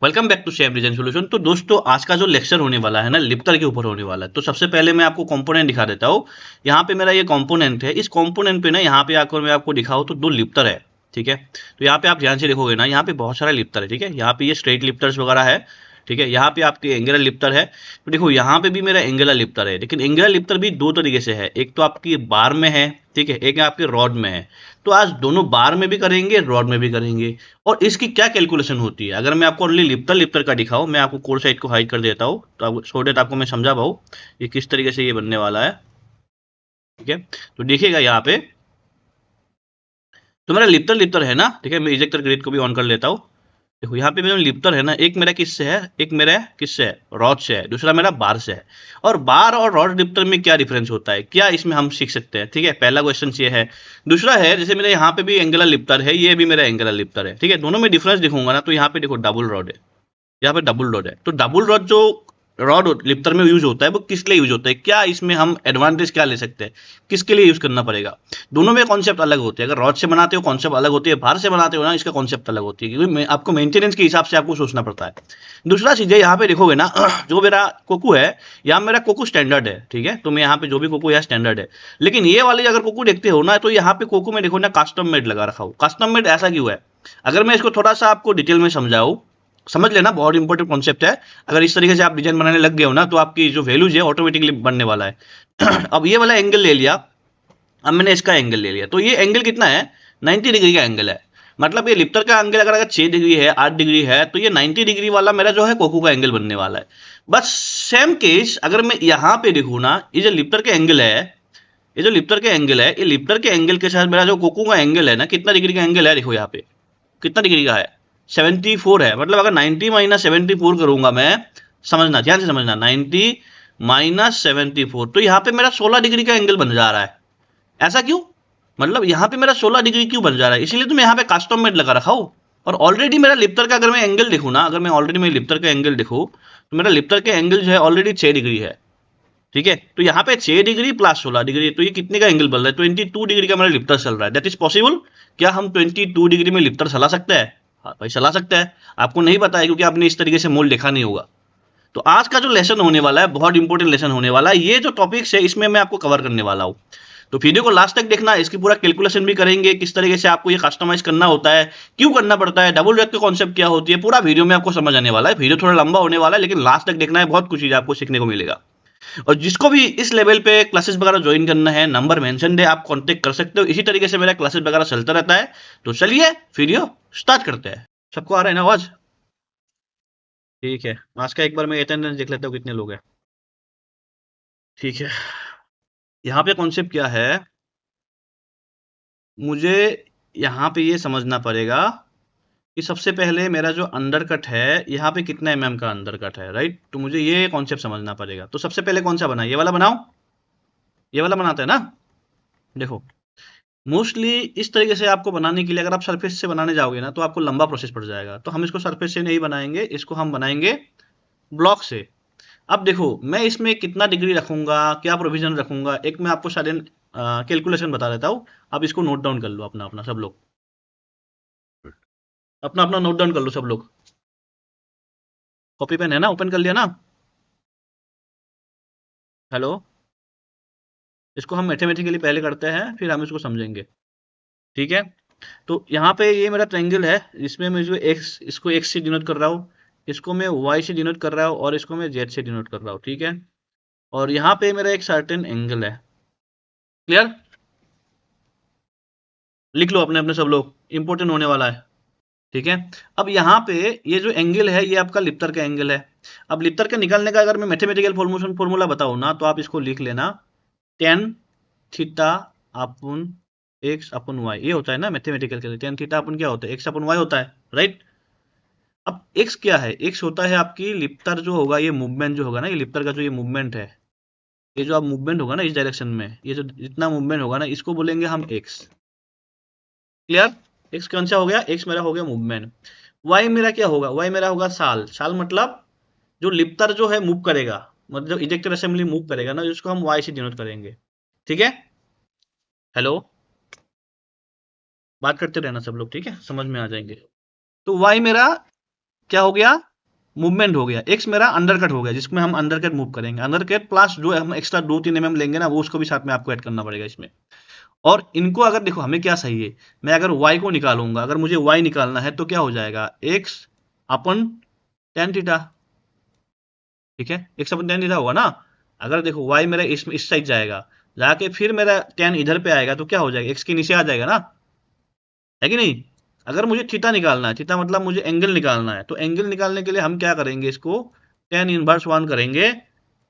Welcome back to shape design solution. तो दोस्तों आज का जो लेक्चर होने वाला है ना लिप्टर के ऊपर होने वाला है। तो सबसे पहले मैं आपको कंपोनेंट दिखा देता हूँ। यहाँ पे मेरा ये कंपोनेंट है। इस कंपोनेंट पे ना यहाँ पे आकर मैं आपको दिखाऊँ तो दो लिप्टर है। ठीक है, तो यहाँ पे आप ध्यान से देखोगे ना, यहाँ पे बहुत सारा लिप्टर है। ठीक है, यहाँ पे ये स्ट्रेट लिप्टर्स वगैरह है। ठीक है, यहाँ पे आपके एंगुलर लिप्टर है। तो देखो यहाँ पे भी मेरा एंगुलर लिप्टर है, लेकिन एंगुलर लिप्टर भी दो तरीके से है। एक तो आपकी बार में है, ठीक है, एक आपके रॉड में है। तो आज दोनों बार में भी करेंगे, रॉड में भी करेंगे। और इसकी क्या कैलकुलेशन होती है, अगर मैं आपको ओनली लिप्टर लिप्टर का दिखाऊं, मैं आपको कोर साइड को हाइड कर देता हूं तो आपको सो डेट आपको मैं समझा पाऊँ ये किस तरीके से ये बनने वाला है। ठीक है, तो देखिएगा यहाँ पे तो मेरा लिप्टर लिप्टर है ना। ठीक है, मैं इजेक्टर ग्रिड को भी ऑन कर लेता हूँ। देखो यहाँ पे मेरा लिप्टर है ना, एक मेरा किससे है, एक मेरा किससे है, रॉड से है, दूसरा मेरा बार से है। और बार और रॉड लिप्टर में क्या डिफरेंस होता है, क्या इसमें हम सीख सकते हैं। ठीक है, पहला क्वेश्चन ये है। दूसरा है, जैसे मेरे यहाँ पे भी एंगुलर लिप्टर है, ये भी मेरा एंगुलर लिप्टर है। ठीक है, दोनों में डिफरेंस दिखूंगा ना, तो यहाँ पे देखो डबल रॉड है, यहाँ पे डबल रॉड है। तो डबल रॉड जो रॉड लिप्टर में यूज होता है वो किस लिए यूज होता है, क्या इसमें हम एडवांटेज क्या ले सकते हैं, किसके लिए यूज करना पड़ेगा। दोनों में कॉन्सेप्ट अलग होते हैं। अगर रॉड से बनाते हो कॉन्सेप्ट अलग होती है, बाहर से बनाते हो ना इसका कॉन्सेप्ट अलग होती है, क्योंकि आपको मेंटेनेंस के हिसाब से आपको सोचना पड़ता है। दूसरा चीज है, यहाँ पे देखोगे ना जो मेरा कोकू है, यहाँ मेरा कोकू स्टैंडर्ड है। ठीक है, तो मैं यहाँ पे जो भी कोकू है स्टैंडर्ड है। लेकिन ये वाले अगर कोकू देखते हो ना, तो यहाँ पे कोकू में देखो ना कस्टम मेड लगा रखा हो। कस्टम मेड ऐसा क्यों है, अगर मैं इसको थोड़ा सा आपको डिटेल में समझाऊं, समझ लेना, बहुत इंपॉर्टेंट कॉन्सेप्ट है। अगर इस तरीके से आप डिजाइन बनाने लग गए हो ना, तो आपकी जो वैल्यूज है ऑटोमेटिकली बनने वाला है। अब ये वाला एंगल ले लिया, अब मैंने इसका एंगल ले लिया, तो ये एंगल कितना है, 90 डिग्री का एंगल है। मतलब ये लिप्टर का एंगल अगर 6 डिग्री है, 8 डिग्री है, तो ये 90 डिग्री वाला मेरा जो है कोकू का एंगल बनने वाला है। बस सेम केस अगर मैं यहाँ पे देखूँ ना, ये जो लिप्टर के एंगल है, ये जो लिप्टर के एंगल है, ये लिप्टर के एंगल के साथ मेरा जो कोकू का एंगल है ना, कितना डिग्री का एंगल है, देखो यहाँ पे कितना डिग्री का है, 74 है। मतलब अगर 90 माइनस 74 करूंगा मैं, समझना ध्यान से समझना, 90 माइनस 74, तो यहाँ पे मेरा 16 डिग्री का एंगल बन जा रहा है। ऐसा क्यों, मतलब यहाँ पे मेरा 16 डिग्री क्यों बन जा रहा है, इसीलिए तो मैं यहाँ पे कास्टम मेट लगा रखा हूँ। और ऑलरेडी मेरा लिप्टर का अगर मैं एंगल देखूँ ना, अगर मैं ऑलरेडी मेरे लिप्टर का एंगल देखूँ, तो मेरा लिप्टर का एंगल जो है ऑलरेडी 6 डिग्री है। ठीक है, तो यहाँ पे 6 डिग्री प्लस 16 डिग्री, तो ये कितने का एंगल बन रहा है, 22 डिग्री का मेरा लिप्टर चल रहा है। That is possible. क्या हम 22 डिग्री में लिप्टर चला सकते हैं, हाँ भाई चला सकते हैं। आपको नहीं पता है क्योंकि आपने इस तरीके से मोल्ड देखा नहीं होगा। तो आज का जो लेसन होने वाला है बहुत इंपॉर्टेंट लेसन होने वाला है। ये जो टॉपिक्स है इसमें मैं आपको कवर करने वाला हूँ। तो वीडियो को लास्ट तक देखना, इसकी पूरा कैलकुलेशन भी करेंगे, किस तरीके से आपको ये कस्टमाइज करना होता है, क्यों करना पड़ता है, डबल रेट का कॉन्सेप्ट क्या होती है, पूरा वीडियो में आपको समझ आने वाला है। वीडियो थोड़ा लंबा होने वाला है, लेकिन लास्ट तक देखना है, बहुत कुछ चीज आपको सीखने को मिलेगा। और जिसको भी इस लेवल पे क्लासेस वगैरह ज्वाइन करना है, नंबर मेंशन है, आप कांटेक्ट कर सकते हो। इसी तरीके से मेरा क्लासेस वगैरह चलता रहता है। तो चलिए वीडियो स्टार्ट करते हैं। सबको आ रहा है ना आवाज, ठीक है। आज का एक बार मैं अटेंडेंस देख लेता हूँ कितने लोग हैं। ठीक है, यहाँ पे कॉन्सेप्ट क्या है, मुझे यहाँ पे ये समझना पड़ेगा कि सबसे पहले मेरा जो अंडर कट है, यहाँ पे कितना mm का अंडर कट है, राइट। तो मुझे ये कॉन्सेप्ट समझना पड़ेगा। तो सबसे पहले कौन सा बनाए, ये वाला बनाओ, ये वाला बनाते हैं ना। देखो मोस्टली इस तरीके से आपको बनाने के लिए, अगर आप सरफेस से बनाने जाओगे ना, तो आपको लंबा प्रोसेस पड़ जाएगा। तो हम इसको सरफेस से नहीं बनाएंगे, इसको हम बनाएंगे ब्लॉक से। अब देखो मैं इसमें कितना डिग्री रखूंगा, क्या प्रोविजन रखूंगा, एक मैं आपको सारे कैलकुलेशन बता देता हूँ। आप इसको नोट डाउन कर लो अपना अपना, सब लोग अपना अपना नोट डाउन कर लो सब लोग। कॉपी पेन है ना, ओपन कर लिया ना। हेलो, इसको हम मैथमेटिकली पहले करते हैं, फिर हम इसको समझेंगे। ठीक है, तो यहाँ पे ये मेरा ट्रायंगल है, इसमें मैं जो एक्स, इसको एक्स से डिनोट कर रहा हूँ, इसको मैं वाई से डिनोट कर रहा हूँ, और इसको मैं जेड से डिनोट कर रहा हूँ। ठीक है, और यहाँ पे मेरा एक सर्टेन एंगल है। क्लियर, लिख लो अपने अपने सब लोग, इंपॉर्टेंट होने वाला है। ठीक है, अब यहाँ पे ये जो एंगल है ये आपका लिप्टर का एंगल है। अब लिप्टर के निकालने का अगर मैं मैथमेटिकल फॉर्मूला बताऊँ ना, तो आप इसको लिख लेना, टेन थीटा अपन एक्स अपन वाई, ये होता है ना मैथमेटिकल के लिए। टेन थीटा अपन क्या होता है, एक्स अपन वाई होता है, राइट। अब एक्स क्या है, एक्स होता है आपकी लिप्टर जो होगा, ये मूवमेंट जो होगा ना, ये लिप्टर का जो ये मूवमेंट है, ये जो आप मूवमेंट होगा ना इस डायरेक्शन में, ये जो जितना मूवमेंट होगा ना, इसको बोलेंगे हम एक्स। क्लियर, एक्स कौन सा हो गया, एक्स मेरा हो गया मूवमेंट। वाई मेरा क्या होगा, वाई मेरा होगा साल। साल मतलब जो लिप्टर जो है मूव करेगा, मतलब इजेक्टर असेंबली मूव करेगा ना, जिसको हम वाई से डिनोट करेंगे। ठीक है, हेलो, बात करते रहना सब लोग, ठीक है, समझ में आ जाएंगे। तो वाई मेरा क्या हो गया, मूवमेंट हो गया, एक्स मेरा अंडरकट हो गया, जिसमें हम अंडरकट मूव करेंगे, अंडरकट प्लस जो हम एक्स्ट्रा 2-3 mm लेंगे ना, वो उसको भी साथ में आपको ऐड करना पड़ेगा इसमें। और इनको अगर देखो हमें क्या सही है, मैं अगर y को निकालूंगा, अगर मुझे y निकालना है तो क्या हो जाएगा, x अपन tan थीटा, ठीक है, x अपन tan थीटा होगा ना। अगर देखो y मेरा इस साइड जाएगा, जाके फिर मेरा tan इधर पे आएगा तो क्या हो जाएगा, x के नीचे आ जाएगा ना, है कि नहीं। अगर मुझे थीटा निकालना है, थीटा मतलब मुझे एंगल निकालना है, तो एंगल निकालने के लिए हम क्या करेंगे, इसको tan इनवर्स 1 करेंगे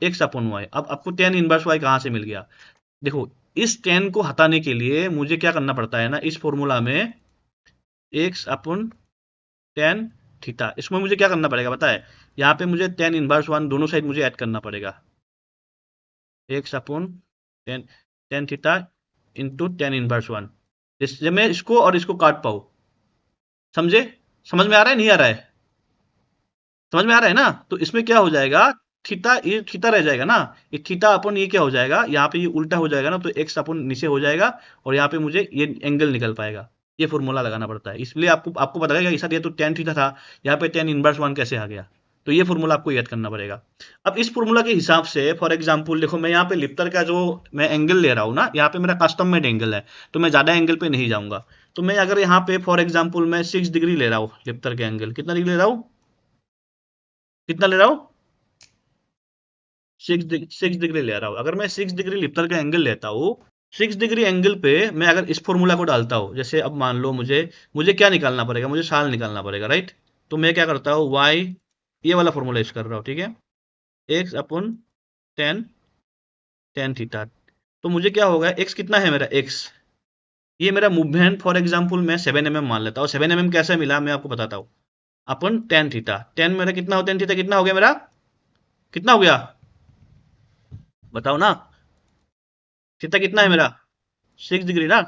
x अपन y। अब आपको tan इनवर्स y कहाँ से मिल गया, देखो इस tan को हटाने के लिए मुझे क्या करना पड़ता है ना, इस फॉर्मूला में x अपन tan थीटा, इसमें मुझे क्या करना पड़ेगा पता है, यहाँ पे मुझे tan इनवर्स 1 दोनों साइड मुझे ऐड करना पड़ेगा, x अपन tan tan theta into tan inverse 1, जिससे मैं इसको और इसको काट पाऊँ। समझे, समझ में आ रहा है नहीं आ रहा है, समझ में आ रहा है ना। तो इसमें क्या हो जाएगा, थीटा, ये थीटा रह जाएगा ना, ये थीटा अपन ये क्या हो जाएगा, यहाँ पे ये उल्टा हो जाएगा ना, तो एक्स अपन नीचे हो जाएगा, और यहाँ पे मुझे ये एंगल निकल पाएगा। ये फॉर्मूला लगाना पड़ता है, इसलिए आपको आपको पता लगेगा सर ये तो tan थीटा था, यहाँ पे tan इनवर्स 1 कैसे आ गया। तो ये फॉर्मूला आपको याद करना पड़ेगा। अब इस फॉर्मूला के हिसाब से फॉर एग्जांपल देखो, मैं यहाँ पे लिप्टर का जो मैं एंगल ले रहा हूँ ना, यहाँ पे मेरा कस्टम मेड एंगल है, तो मैं ज्यादा एंगल पे नहीं जाऊंगा। तो मैं अगर यहाँ पे फॉर एग्जाम्पल मैं 6 डिग्री ले रहा हूँ लिप्टर के एंगल, कितना डिग्री ले रहा हूँ, कितना ले रहा हूँ, 6 डिग्री ले रहा हूँ। अगर मैं 6 डिग्री लिप्टर का एंगल लेता हूँ, 6 डिग्री एंगल पे मैं अगर इस फॉर्मूला को डालता हूँ, जैसे अब मान लो मुझे मुझे क्या निकालना पड़ेगा, मुझे साल निकालना पड़ेगा, राइट। तो मैं क्या करता हूँ, वाई, ये वाला फॉर्मूला यूज कर रहा हूँ, ठीक है, x upon ten tan theta. तो मुझे क्या होगा, एक्स कितना है मेरा, एक्स, ये मेरा मूवमेंट फॉर एग्जाम्पल मैं 7 mm मान लेता हूँ। 7 mm कैसे मिला मैं आपको बताता हूँ, अपन टेन थीटा, टेन मेरा कितना हो, टेन थीटा कितना हो गया मेरा, कितना हो गया, बताओ ना, थीटा कितना है मेरा, 6 डिग्री ना।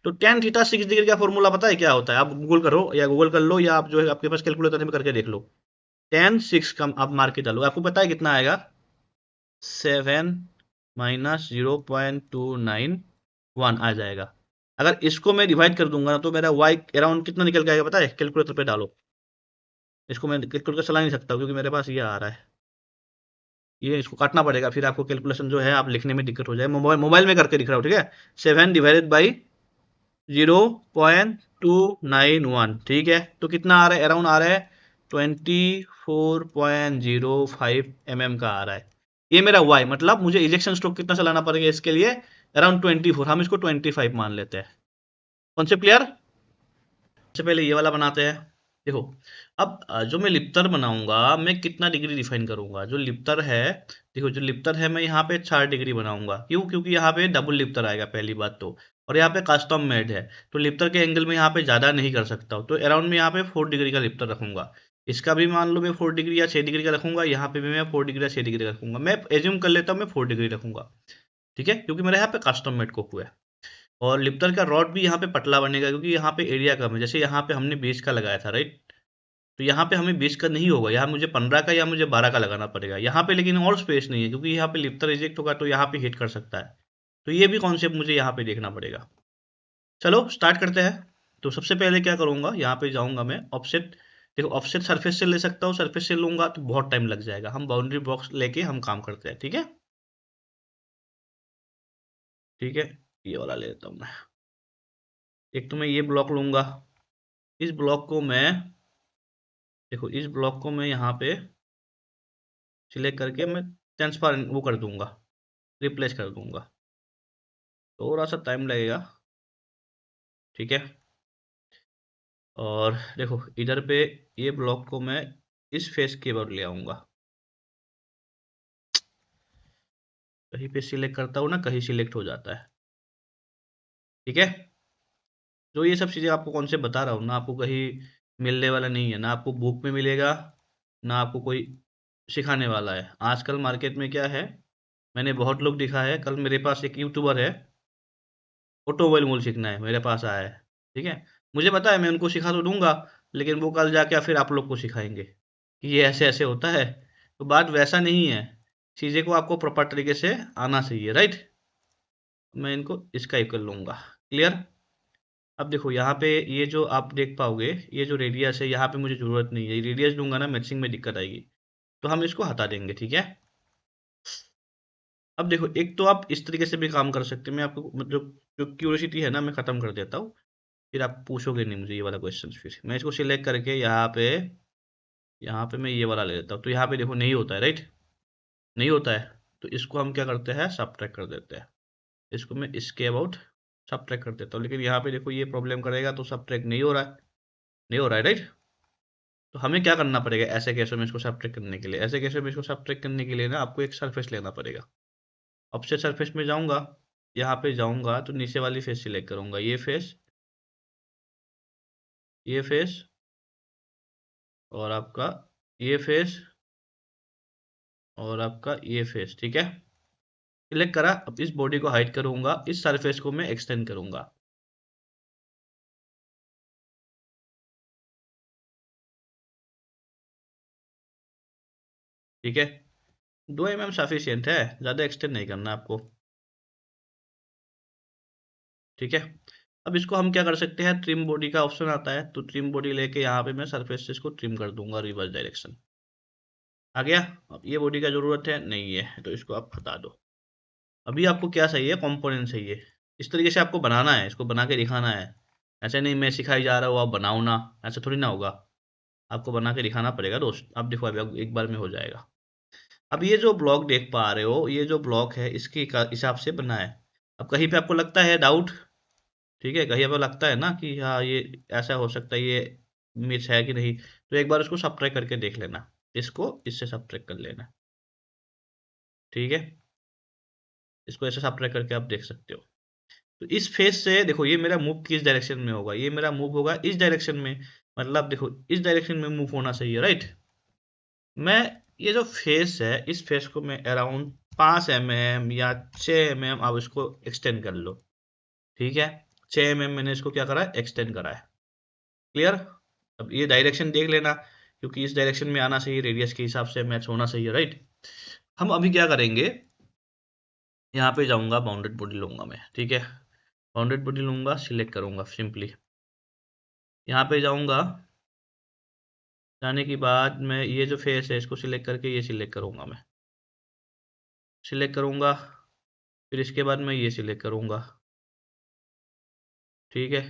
तो टेन थीटा 6 डिग्री का फॉर्मूला पता है क्या होता है, आप गूगल करो या गूगल कर लो, या आप जो है आपके पास कैलकुलेटर में करके देख लो। टेन सिक्स का आप मार के डालो, आपको पता है कितना आएगा, 7 - 0.291 आ जाएगा। अगर इसको मैं डिवाइड कर दूंगा तो मेरा वाई अराउंड कितना निकल के आएगा पता है, कैलकुलेटर पे डालो। इसको मैं कैलकुलेटर चला नहीं सकता क्योंकि मेरे पास ये आ रहा है, ये इसको काटना पड़ेगा, फिर आपको कैलकुलेशन जो है आप लिखने में दिक्कत हो जाए। मोबाइल मोबाइल में करके दिख रहा हूँ, ठीक है। 7 ÷ 0.291, ठीक है। तो कितना आ रहा है, अराउंड आ रहा है 24.05 का आ रहा है। ये मेरा वाई, मतलब मुझे इजेक्शन स्ट्रोक कितना चलाना पड़ेगा इसके लिए, अराउंड 24, हम इसको 25 मान लेते हैं। Concept clear. सबसे पहले ये वाला बनाते हैं। देखो अब जो मैं लिप्तर बनाऊंगा, मैं कितना डिग्री डिफाइन करूंगा, जो लिप्तर है, देखो जो लिप्तर है मैं यहाँ पे 4 डिग्री बनाऊंगा, क्यों, क्योंकि यहाँ पे डबल लिप्तर आएगा पहली बात तो, और यहाँ पे कस्टम मेड है, तो लिप्तर के एंगल में यहाँ पे ज्यादा नहीं कर सकता हूँ, तो अराउंड में यहाँ पे 4 डिग्री का लिप्तर रखूंगा। इसका भी मान लो मैं 4 डिग्री या 6 डिग्री का रखूंगा, यहाँ पे भी मैं 4 डिग्री या 6 डिग्री का रखूंगा, मैं एज्यूम कर लेता हूँ मैं 4 डिग्री रखूंगा, ठीक है, क्योंकि मेरे यहाँ पे कस्टम मेड को हुआ है। और लिप्टर का रॉड भी यहाँ पे पतला बनेगा, क्योंकि यहाँ पे एरिया कम है, जैसे यहाँ पे हमने 20 का लगाया था, राइट। तो यहाँ पे हमें 20 का नहीं होगा, यहाँ मुझे 15 का या मुझे 12 का लगाना पड़ेगा यहाँ पे, लेकिन और स्पेस नहीं है, क्योंकि यहाँ पे लिप्टर रिजेक्ट होगा तो यहाँ पे हिट कर सकता है। तो ये भी कॉन्सेप्ट मुझे यहाँ पे देखना पड़ेगा। चलो स्टार्ट करते हैं। तो सबसे पहले क्या करूंगा, यहाँ पे जाऊंगा मैं ऑफसेट। देखो ऑफसेट सरफेस से ले सकता हूँ, सरफेस से लूंगा तो बहुत टाइम लग जाएगा, हम बाउंड्री बॉक्स लेके हम काम करते हैं, ठीक है, ठीक है। ये वाला ले लेता हूँ मैं। एक तो मैं ये ब्लॉक लूंगा, इस ब्लॉक को मैं, देखो इस ब्लॉक को मैं यहाँ पे सिलेक्ट करके मैं ट्रांसफर वो कर दूंगा, रिप्लेस कर दूंगा, थोड़ा सा टाइम लगेगा, ठीक है। और देखो इधर पे ये ब्लॉक को मैं इस फेस के ऊपर ले आऊंगा, कहीं पे सिलेक्ट करता हूँ ना, कहीं सिलेक्ट हो जाता है, ठीक है। जो ये सब चीज़ें आपको कौन से बता रहा हूँ ना, आपको कहीं मिलने वाला नहीं है ना, आपको बुक में मिलेगा ना आपको कोई सिखाने वाला है। आजकल मार्केट में क्या है, मैंने बहुत लोग दिखा है, कल मेरे पास एक यूट्यूबर है, ऑटोमोबाइल मूल सीखना है, मेरे पास आया है, ठीक है। मुझे पता है मैं उनको सिखा तो दूंगा, लेकिन वो कल जाके फिर आप लोग को सिखाएंगे कि ये ऐसे ऐसे होता है। तो बात वैसा नहीं है, चीज़ें को आपको प्रॉपर तरीके से आना चाहिए, राइट। मैं इनको स्काइप कर लूंगा, क्लियर। अब देखो यहाँ पे ये जो आप देख पाओगे, ये जो रेडियस है यहाँ पे मुझे ज़रूरत नहीं है, ये रेडियस दूंगा ना मैचिंग में दिक्कत आएगी, तो हम इसको हटा देंगे, ठीक है। अब देखो एक तो आप इस तरीके से भी काम कर सकते हैं, मैं आपको मतलब जो क्यूरियोसिटी है ना मैं ख़त्म कर देता हूँ, फिर आप पूछोगे नहीं मुझे ये वाला क्वेश्चन। फिर मैं इसको सिलेक्ट करके यहाँ पे मैं ये वाला ले लेता हूँ, तो यहाँ पे देखो नहीं होता है, राइट, नहीं होता है, तो इसको हम क्या करते हैं, सबट्रैक्ट कर देते हैं। इसको मैं इसके अबाउट सबट्रैक्ट कर देता हूँ, लेकिन यहाँ पे देखो ये प्रॉब्लम करेगा, तो सबट्रैक्ट नहीं हो रहा है, नहीं हो रहा है, राइट। तो हमें क्या करना पड़ेगा ऐसे केसों में इसको सबट्रैक्ट करने के लिए, ऐसे केसों में इसको सबट्रैक्ट करने के लिए ना आपको एक सरफेस लेना पड़ेगा। ऑब्जेक्ट सरफेस में जाऊंगा, यहाँ पे जाऊंगा तो नीचे वाली फेस सिलेक्ट करूंगा, ये फेस, ये फेस, और आपका ये फेस, और आपका ये फेस, ठीक है। सिलेक्ट करा, अब इस बॉडी को हाइड करूंगा, इस सरफेस को मैं एक्सटेंड करूंगा, ठीक है। 2 mm सफिशियंट है, ज़्यादा एक्सटेंड नहीं करना आपको, ठीक है। अब इसको हम क्या कर सकते हैं, ट्रिम बॉडी का ऑप्शन आता है, तो ट्रिम बॉडी लेके यहाँ पे मैं सरफेस से इसको ट्रिम कर दूंगा, रिवर्स डायरेक्शन आ गया। अब ये बॉडी का ज़रूरत है नहीं है, तो इसको आप हटा दो। अभी आपको क्या चाहिए, कंपोनेंट चाहिए, इस तरीके से आपको बनाना है, इसको बना के दिखाना है। ऐसे नहीं मैं सिखाई जा रहा हूँ आप बनाओ ना, ऐसा थोड़ी ना होगा, आपको बना के दिखाना पड़ेगा दोस्त। आप देखो अभी एक बार में हो जाएगा। अब ये जो ब्लॉक देख पा रहे हो, ये जो ब्लॉक है इसके हिसाब से बना है। अब कहीं पे आपको लगता है डाउट, ठीक है, कहीं आपको लगता है ना कि हाँ ये ऐसा हो सकता है, ये मिस है कि नहीं, तो एक बार उसको सब्ट्रैक्ट करके देख लेना, इसको इससे सब्ट्रैक्ट कर लेना, ठीक है। इसको ऐसे सब्ट्रैक्ट करके आप देख सकते हो। तो इस फेस से देखो ये मेरा मूव किस डायरेक्शन में होगा, ये मेरा मूव होगा इस डायरेक्शन में, मतलब देखो इस डायरेक्शन में मूव होना चाहिए, राइट। मैं ये जो फेस है, इस फेस को मैं अराउंड 5 mm या 6 mm आप इसको एक्सटेंड कर लो, ठीक है। 6 mm मैंने इसको क्या करा है, एक्सटेंड करा है, क्लियर। अब ये डायरेक्शन देख लेना, क्योंकि इस डायरेक्शन में आना चाहिए, रेडियस के हिसाब से मैच होना चाहिए, राइट। हम अभी क्या करेंगे, यहाँ पे जाऊंगा, बाउंडेड बॉडी लूंगा मैं, ठीक है। बाउंडेड बॉडी लूंगा, सिलेक्ट करूंगा सिंपली, यहाँ पे जाऊंगा, जाने के बाद मैं ये जो फेस है इसको सिलेक्ट करके ये सिलेक्ट करूंगा, मैं सिलेक्ट करूंगा, फिर इसके बाद मैं ये सिलेक्ट करूंगा, ठीक है।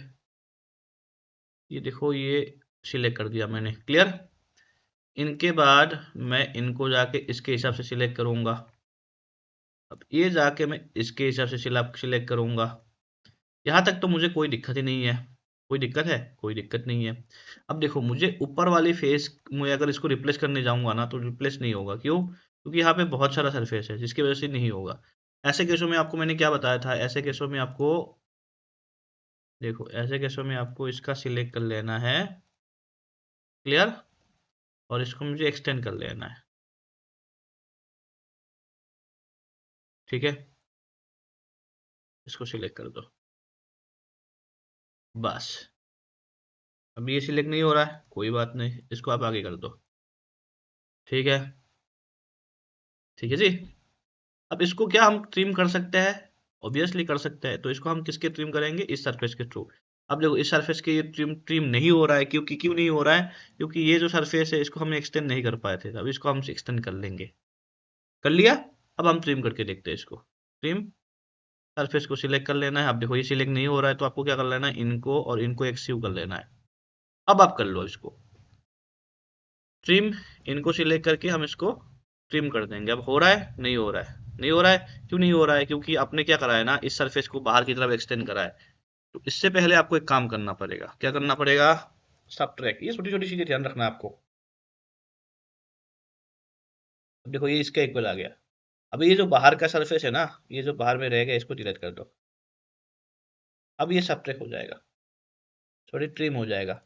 ये देखो ये सिलेक्ट कर दिया मैंने, क्लियर। इनके बाद मैं इनको जाके इसके हिसाब से सिलेक्ट करूंगा, अब ये जाके मैं इसके हिसाब से सिलेक्ट करूंगा। यहाँ तक तो मुझे कोई दिक्कत ही नहीं है, कोई दिक्कत है, कोई दिक्कत नहीं है। अब देखो मुझे ऊपर वाली फेस, मैं अगर इसको रिप्लेस करने जाऊंगा ना तो रिप्लेस नहीं होगा, क्यों, क्योंकि यहाँ पे बहुत सारा सरफेस है जिसकी वजह से नहीं होगा। ऐसे केसों में आपको मैंने क्या बताया था, ऐसे केसों में आपको देखो, ऐसे केसों में आपको इसका सिलेक्ट कर लेना है, क्लियर, और इसको मुझे एक्सटेंड कर लेना है, ठीक है। इसको सिलेक्ट कर दो, बस। अब ये सिलेक्ट नहीं हो रहा है, कोई बात नहीं, इसको आप आगे कर दो, ठीक है, ठीक है जी। अब इसको क्या हम ट्रिम कर सकते हैं, ऑब्वियसली कर सकते हैं, तो इसको हम किसके ट्रिम करेंगे, इस सरफेस के थ्रू। अब देखो इस सरफेस के ये ट्रिम ट्रिम नहीं हो रहा है, क्योंकि क्यों नहीं हो रहा है, क्योंकि ये जो सरफेस है इसको हम एक्सटेंड नहीं कर पाए थे, अब इसको हम एक्सटेंड कर लेंगे, कर लिया। अब हम ट्रिम करके देखते हैं इसको, ट्रिम, सरफेस को सिलेक्ट कर लेना है। अब देखो ये सिलेक्ट नहीं हो रहा है, तो आपको क्या कर लेना है, इनको और इनको एक्सिव कर लेना है। अब आप कर लो इसको ट्रिम, इनको सिलेक्ट करके हम इसको ट्रिम कर देंगे। अब हो रहा है, नहीं हो रहा है, नहीं हो रहा है, क्यों नहीं हो रहा है, क्योंकि आपने क्या करा है ना, इस सरफेस को बाहर की तरफ एक्सटेंड करा है। तो इससे पहले आपको एक काम करना पड़ेगा, क्या करना पड़ेगा, सब ट्रैक, ये छोटी छोटी चीजें ध्यान रखना है आपको। अब देखो ये इसका इक्वल आ गया। अब ये जो बाहर का सरफेस है ना, ये जो बाहर में रह गया इसको डिलीट कर दो, अब ये सब ट्रैक हो जाएगा, सॉरी ट्रिम हो जाएगा,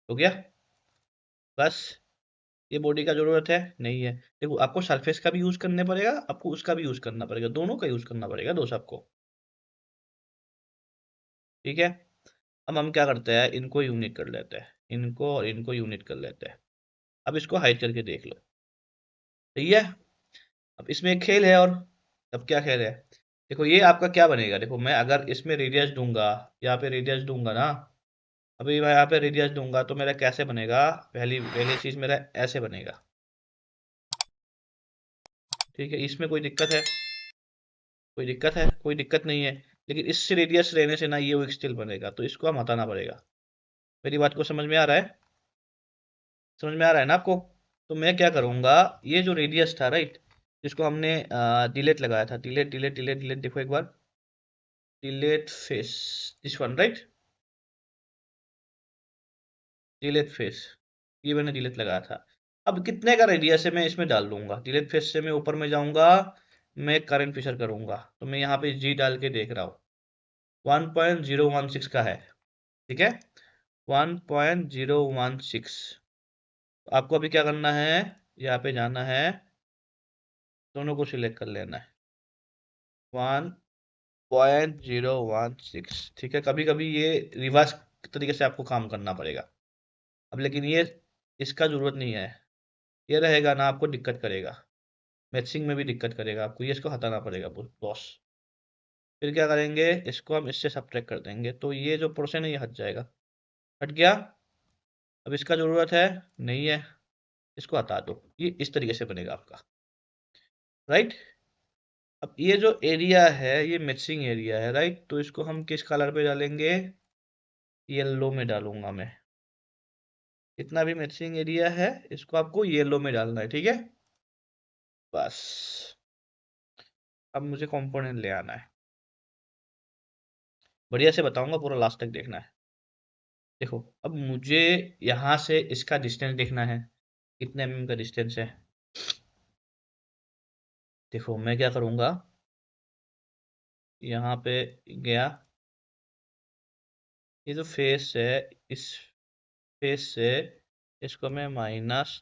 हो गया, बस। ये बॉडी का जरूरत है नहीं है, देखो आपको सरफेस का भी यूज करने पड़ेगा, आपको उसका भी यूज करना पड़ेगा, दोनों का यूज करना पड़ेगा दोस्त आपको, ठीक है। अब हम क्या करते हैं, इनको यूनिट कर लेते हैं, इनको और इनको यूनिट कर लेते हैं। अब इसको हाइड करके देख लो, सही है। अब इसमें एक खेल है, और अब क्या खेल है, देखो ये आपका क्या बनेगा, देखो मैं अगर इसमें रेडियस दूंगा, यहाँ पे रेडियस दूंगा ना, अभी मैं यहाँ पे रेडियस दूंगा तो मेरा कैसे बनेगा, पहली पहली चीज मेरा ऐसे बनेगा, ठीक है। इसमें कोई दिक्कत है, कोई दिक्कत है, कोई दिक्कत नहीं है। लेकिन इससे रेडियस रहने से ना ये वो स्टिल बनेगा, तो इसको हम हटाना पड़ेगा। मेरी बात को समझ में आ रहा है, समझ में आ रहा है ना आपको? तो मैं क्या करूंगा, ये जो रेडियस था राइट, जिसको हमने डिलेट लगाया था, डिलेट डिलेट डिलेट डिलेट, देखो एक बार, delete face, this one right, delete face, ये मैंने डिलेट लगाया था। अब कितने का रेडियस है मैं इसमें डाल दूंगा, डिलेट फेस से मैं ऊपर में जाऊंगा, मैं करंट फिशर करूंगा, तो मैं यहाँ पे जी डाल के देख रहा हूँ, 1.016 का है, ठीक है, 1.016। आपको अभी क्या करना है, यहाँ पे जाना है, दोनों को सिलेक्ट कर लेना है, 1.016, ठीक है। कभी कभी ये रिवर्स तरीके से आपको काम करना पड़ेगा। अब लेकिन ये इसका जरूरत नहीं है, ये रहेगा ना आपको दिक्कत करेगा, मैचिंग में भी दिक्कत करेगा आपको, ये इसको हटाना पड़ेगा बॉस। फिर क्या करेंगे, इसको हम इससे सब्ट्रैक्ट कर देंगे, तो ये जो पोर्शन है ये हट जाएगा, हट गया। अब इसका जरूरत है, नहीं है, इसको हटा दो, ये इस तरीके से बनेगा आपका, राइट। अब ये जो एरिया है ये मैचिंग एरिया है, राइट, तो इसको हम किस कलर पे डालेंगे, येलो में डालूंगा मैं। जितना भी मैचिंग एरिया है इसको आपको येलो में डालना है, ठीक है। बस अब मुझे कंपोनेंट ले आना है, बढ़िया से बताऊंगा, पूरा लास्ट तक देखना है। देखो अब मुझे यहाँ से इसका डिस्टेंस देखना है, कितने mm का डिस्टेंस है। देखो मैं क्या करूँगा, यहाँ पे गया, ये जो फेस है, इस फेस से इसको मैं -10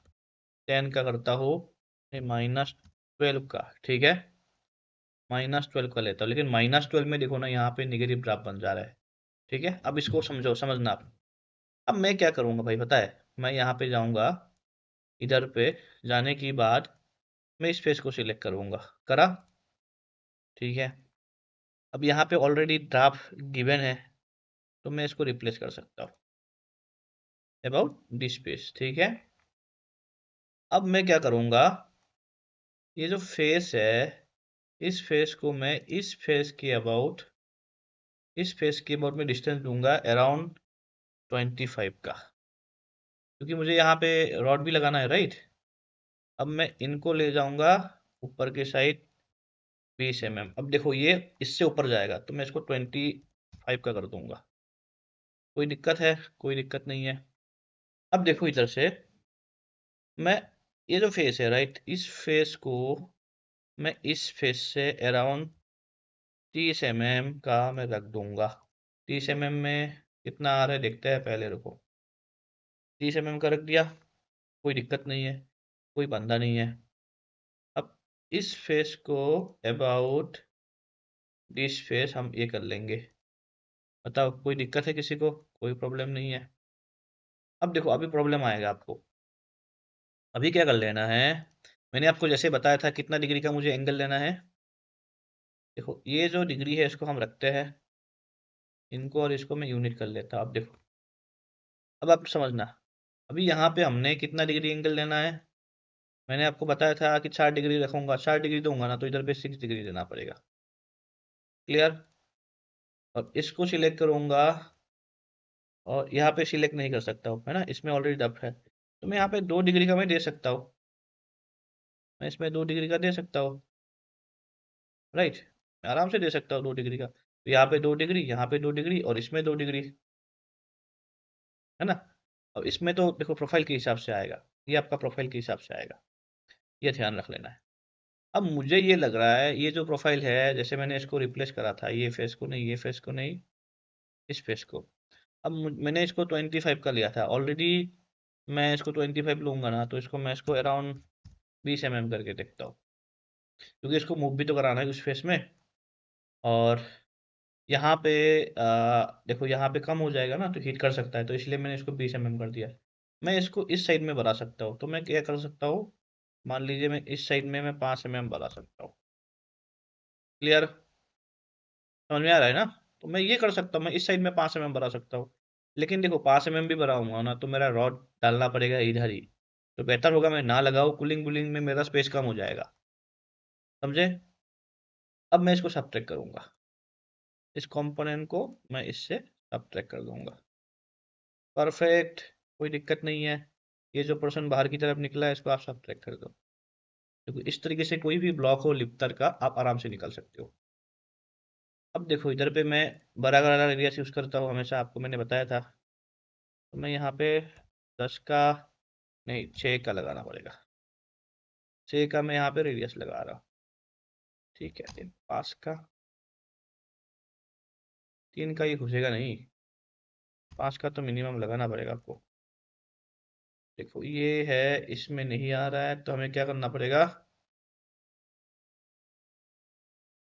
का करता हूँ, -12 का, ठीक है, -12 का लेता हूँ। लेकिन -12 में देखो ना, यहाँ पे नेगेटिव ग्राफ बन जा रहा है, ठीक है। अब इसको समझो, समझना आप। अब मैं क्या करूँगा भाई पता है, मैं यहाँ पे जाऊँगा, इधर पे जाने के बाद मैं इस फेस को सिलेक्ट करूँगा, करा, ठीक है। अब यहाँ पे ऑलरेडी ड्राफ्ट गिवन है, तो मैं इसको रिप्लेस कर सकता हूँ, अबाउट दिस पेज, ठीक है। अब मैं क्या करूँगा, ये जो फेस है, इस फेस को मैं इस फेस के अबाउट, इस फेस के अबाउट में डिस्टेंस दूंगा अराउंड 25 का, क्योंकि मुझे यहाँ पे रॉड भी लगाना है, राइट। अब मैं इनको ले जाऊंगा ऊपर के साइड 20 mm। अब देखो ये इससे ऊपर जाएगा, तो मैं इसको 25 का कर दूंगा, कोई दिक्कत है, कोई दिक्कत नहीं है। अब देखो इधर से मैं, ये जो फेस है राइट, इस फेस को मैं इस फेस से अराउंड 30 mm का मैं रख दूंगा। 30 mm में कितना आ रहा है देखते हैं पहले, रुको, 30 mm का रख दिया, कोई दिक्कत नहीं है, कोई बंदा नहीं है। अब इस फेस को अबाउट दिस फेस हम ये कर लेंगे, बताओ कोई दिक्कत है किसी को, कोई प्रॉब्लम नहीं है। अब देखो अभी प्रॉब्लम आएगा आपको, अभी क्या कर लेना है, मैंने आपको जैसे बताया था कितना डिग्री का मुझे एंगल लेना है। देखो ये जो डिग्री है इसको हम रखते हैं, इनको और इसको मैं यूनिट कर लेता हूँ। अब देखो, अब आप समझना, अभी यहाँ पे हमने कितना डिग्री एंगल लेना है, मैंने आपको बताया था कि 4 डिग्री रखूंगा, 4 डिग्री दूंगा ना, तो इधर पे 6 डिग्री देना पड़ेगा, क्लियर। और इसको सिलेक्ट करूंगा, और यहाँ पे सिलेक्ट नहीं कर सकता हूँ, है ना, इसमें ऑलरेडी डब है, तो मैं यहाँ पे 2 डिग्री का मैं दे सकता हूँ, मैं इसमें 2 डिग्री का दे सकता हूँ, राइट, मैं आराम से दे सकता हूँ 2 डिग्री का। तो यहाँ पे 2 डिग्री, यहाँ पे 2 डिग्री, और इसमें 2 डिग्री, है ना। अब इसमें तो देखो प्रोफाइल के हिसाब से आएगा, ये आपका प्रोफाइल के हिसाब से आएगा, ये ध्यान रख लेना है। अब मुझे ये लग रहा है ये जो प्रोफाइल है, जैसे मैंने इसको रिप्लेस करा था, ये फेस को नहीं, ये फेस को नहीं, इस फेस को। अब मैंने इसको 25 का लिया था ऑलरेडी, मैं इसको 25 लूंगा ना, तो इसको मैं इसको अराउंड 20 mm करके देखता हूँ, क्योंकि इसको मूव भी तो कराना है उस फेस में। और यहाँ पे देखो यहाँ पे कम हो जाएगा ना, तो हिट कर सकता है, तो इसलिए मैंने इसको 20 mm कर दिया। मैं इसको इस साइड में बढ़ा सकता हूँ, तो मैं क्या कर सकता हूँ, मान लीजिए मैं इस साइड में मैं 5 mm बढ़ा सकता हूँ, क्लियर। समझ में आ रहा है ना? तो मैं ये कर सकता हूँ, मैं इस साइड में 5 mm बना सकता हूँ। लेकिन देखो 5 mm भी बनाऊंगा ना तो मेरा रॉड डालना पड़ेगा इधर ही। तो बेहतर होगा मैं ना लगाऊं, कूलिंग वूलिंग में मेरा स्पेस कम हो जाएगा। समझे? अब मैं इसको सब्ट्रैक्ट करूंगा, इस कंपोनेंट को मैं इससे सब्ट्रैक्ट कर दूंगा। परफेक्ट, कोई दिक्कत नहीं है। ये जो पोर्शन बाहर की तरफ निकला है इसको आप सब्ट्रैक्ट कर दो। देखो इस तरीके से कोई भी ब्लॉक हो लिप्तर का आप आराम से निकाल सकते हो। अब देखो इधर पे मैं बड़ा वाला रेडियस यूज़ करता हूँ हमेशा, आपको मैंने बताया था। तो मैं यहाँ पे 10 का नहीं 6 का लगाना पड़ेगा। 6 का मैं यहाँ पे रेडियस लगा रहा हूँ। ठीक है, 5 का, 3 का ये घुसेगा नहीं, 5 का तो मिनिमम लगाना पड़ेगा आपको। देखो ये है, इसमें नहीं आ रहा है तो हमें क्या करना पड़ेगा?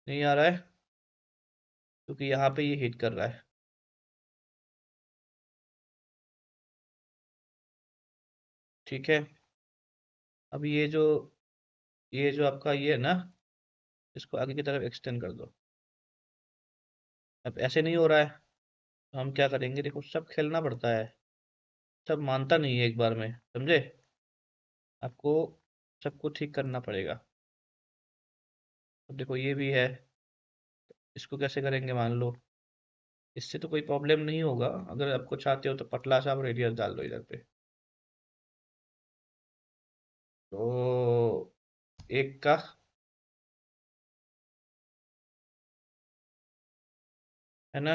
नहीं आ रहा है क्योंकि यहाँ पे ये हिट कर रहा है। ठीक है, अब ये जो आपका ये है ना, इसको आगे की तरफ एक्सटेंड कर दो। अब ऐसे नहीं हो रहा है तो हम क्या करेंगे? देखो सब खेलना पड़ता है, सब मानता नहीं है एक बार में, समझे? आपको सबको ठीक करना पड़ेगा। अब देखो ये भी है, इसको कैसे करेंगे? मान लो इससे तो कोई प्रॉब्लम नहीं होगा, अगर आपको चाहते हो तो पतला सा आप रेडियस डाल दो इधर पे। तो एक का, है ना?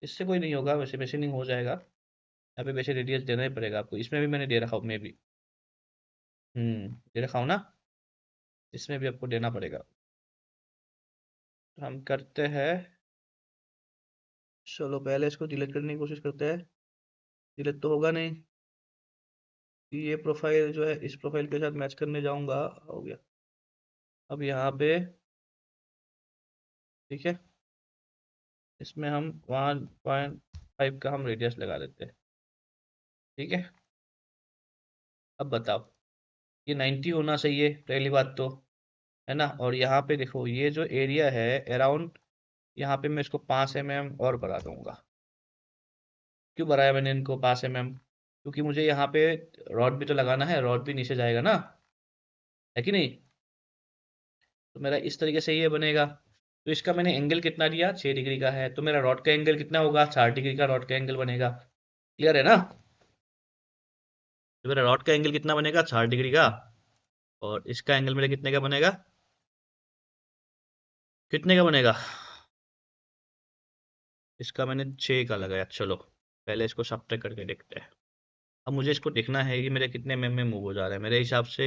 इससे कोई नहीं होगा, वैसे वैसे नहीं हो जाएगा। यहाँ पे वैसे रेडियस देना ही पड़ेगा आपको, इसमें भी मैंने दे रखा हूँ मैं भी। दे रखा हूँ ना, इसमें भी आपको देना पड़ेगा। तो हम करते हैं, चलो पहले इसको डिलीट करने की कोशिश करते हैं। डिलीट तो होगा नहीं, ये प्रोफाइल जो है इस प्रोफाइल के साथ मैच करने जाऊंगा। हो गया। अब यहाँ पे ठीक है, इसमें हम 1.5 का हम रेडियस लगा देते हैं। ठीक है, अब बताओ, ये 90 होना चाहिए पहली बात तो, है ना? और यहाँ पे देखो ये जो एरिया है अराउंड, यहाँ पे मैं इसको 5 mm और बढ़ा दूंगा। क्यों बढ़ाया मैंने इनको 5 mm? क्योंकि मुझे यहाँ पे रॉड भी तो लगाना है, रॉड भी नीचे जाएगा ना, है कि नहीं? तो मेरा इस तरीके से ये बनेगा। तो इसका मैंने एंगल कितना दिया? 6 डिग्री का है, तो मेरा रॉड का एंगल कितना होगा? 60 डिग्री का रॉड का एंगल बनेगा। क्लियर है ना? तो मेरा रॉड का एंगल कितना बनेगा? 60 डिग्री का। और इसका एंगल मेरा कितने का बनेगा? कितने का बनेगा? इसका मैंने 6 का लगाया। चलो पहले इसको सब्ट्रैक्ट करके देखते हैं। अब मुझे इसको देखना है कि मेरे कितने mm में मूव हो जा रहा है। मेरे हिसाब से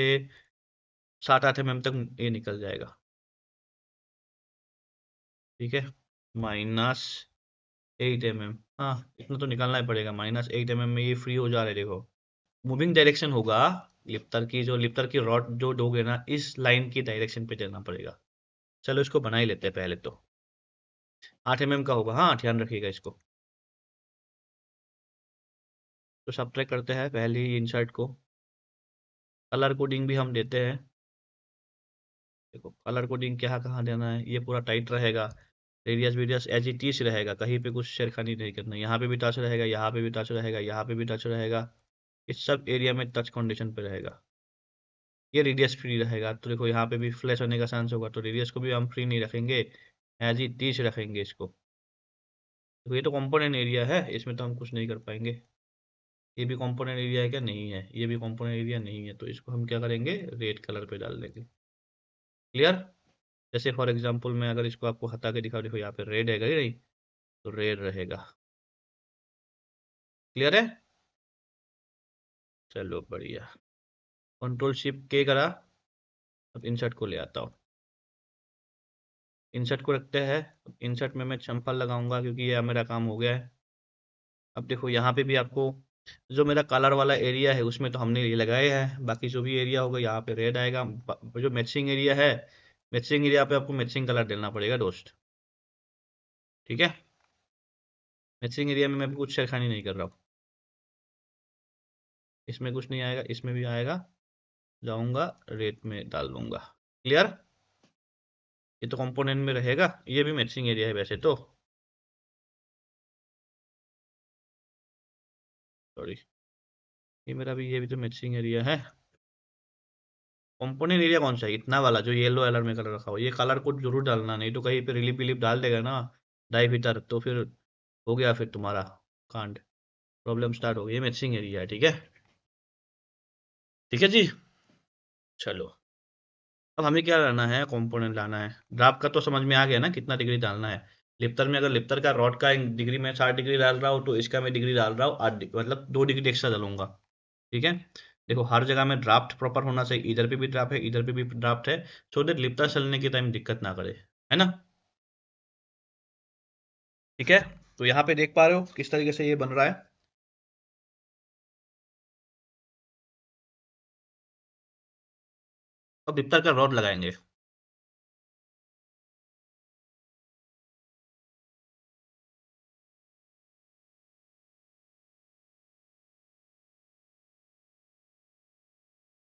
7-8 mm तक ये निकल जाएगा। ठीक है, -8 mm। हाँ, इतना तो निकालना ही पड़ेगा। -8 mm में ये फ्री हो जा रहा है, देखो। मूविंग डायरेक्शन होगा, लिप्तर की रॉड जो दोगे ना, इस लाइन की डायरेक्शन पे चलना पड़ेगा। चलो इसको बना ही लेते हैं पहले तो। 8 mm का होगा, हाँ ध्यान रखिएगा इसको। तो सब्ट्रैक्ट करते हैं पहले ही इंसर्ट को। कलर कोडिंग भी हम देते हैं। देखो कलर कोडिंग क्या कहाँ देना है, ये पूरा टाइट रहेगा। रेडियस वेडियस एज इट इज रहेगा, कहीं पे कुछ छेड़खानी नहीं करना। यहाँ पे भी टच रहेगा, यहाँ पे भी टच रहेगा, यहाँ पे भी टच रहेगा। इस सब एरिया में टच कंडीशन पे रहेगा। ये रेडियस फ्री रहेगा, तो देखो यहाँ पे भी फ्लैश होने का चांस होगा, तो रेडियस को भी हम फ्री नहीं रखेंगे, एज इट इज रखेंगे इसको। तो ये तो कंपोनेंट एरिया है, इसमें तो हम कुछ नहीं कर पाएंगे। ये भी कंपोनेंट एरिया है क्या? नहीं है, ये भी कंपोनेंट एरिया नहीं है, तो इसको हम क्या करेंगे? रेड कलर पे डाल देंगे। क्लियर? जैसे फॉर एग्जांपल मैं अगर इसको आपको हटा के दिखाऊं, देखो यहाँ पे रेड है ही नहीं, तो रेड रहेगा। क्लियर है? चलो बढ़िया। कंट्रोल शिफ्ट के करा। अब इंसर्ट को ले आता हूँ। इंसर्ट को रखते हैं। इंसर्ट में मैं चंपल लगाऊंगा क्योंकि ये मेरा काम हो गया है। अब देखो यहाँ पे भी आपको जो मेरा कलर वाला एरिया है उसमें तो हमने ये लगाए हैं, बाकी जो भी एरिया होगा यहाँ पे रेड आएगा। जो मैचिंग एरिया है, मैचिंग एरिया पे आपको मैचिंग कलर देना पड़ेगा दोस्त। ठीक है, मैचिंग एरिया में मैं भी कुछ छेड़खानी नहीं कर रहा हूँ। इसमें कुछ नहीं आएगा, इसमें भी आएगा। जाऊंगा रेड में डाल दूंगा। क्लियर? ये तो कंपोनेंट में रहेगा, ये भी मैचिंग एरिया है वैसे तो, सॉरी, ये मेरा भी, ये भी तो मैचिंग एरिया है। कंपोनेंट एरिया कौन सा है? इतना वाला जो येलो कलर में कलर रखा हो, ये कलर को जरूर डालना, नहीं तो कहीं पे रिलीफ विलीफ डाल देगा ना डाई भीतर, तो फिर हो गया फिर तुम्हारा कांड, प्रॉब्लम स्टार्ट हो गई। ये मैचिंग एरिया है, ठीक है, ठीक है जी। चलो, अब हमें क्या लाना है, कंपोनेंट लाना है। ड्राफ्ट का तो समझ में आ गया ना कितना डिग्री डालना है। लिप्टर में, अगर लिप्टर का रॉड का डिग्री में 60 डिग्री डाल रहा हूँ, तो इसका मैं डिग्री डाल रहा हूँ 8, मतलब 2 डिग्री एक्स्ट्रा डालूंगा, ठीक है। देखो हर जगह में ड्राफ्ट प्रॉपर होना चाहिए, इधर पे भी ड्राफ्ट है, इधर पे भी ड्राफ्ट है, सो दैट लिप्टर चलने के टाइम दिक्कत ना करे, है ना, ठीक है। तो यहाँ पे देख पा रहे हो किस तरीके से ये बन रहा है। अब लिप्टर का रॉड लगाएंगे।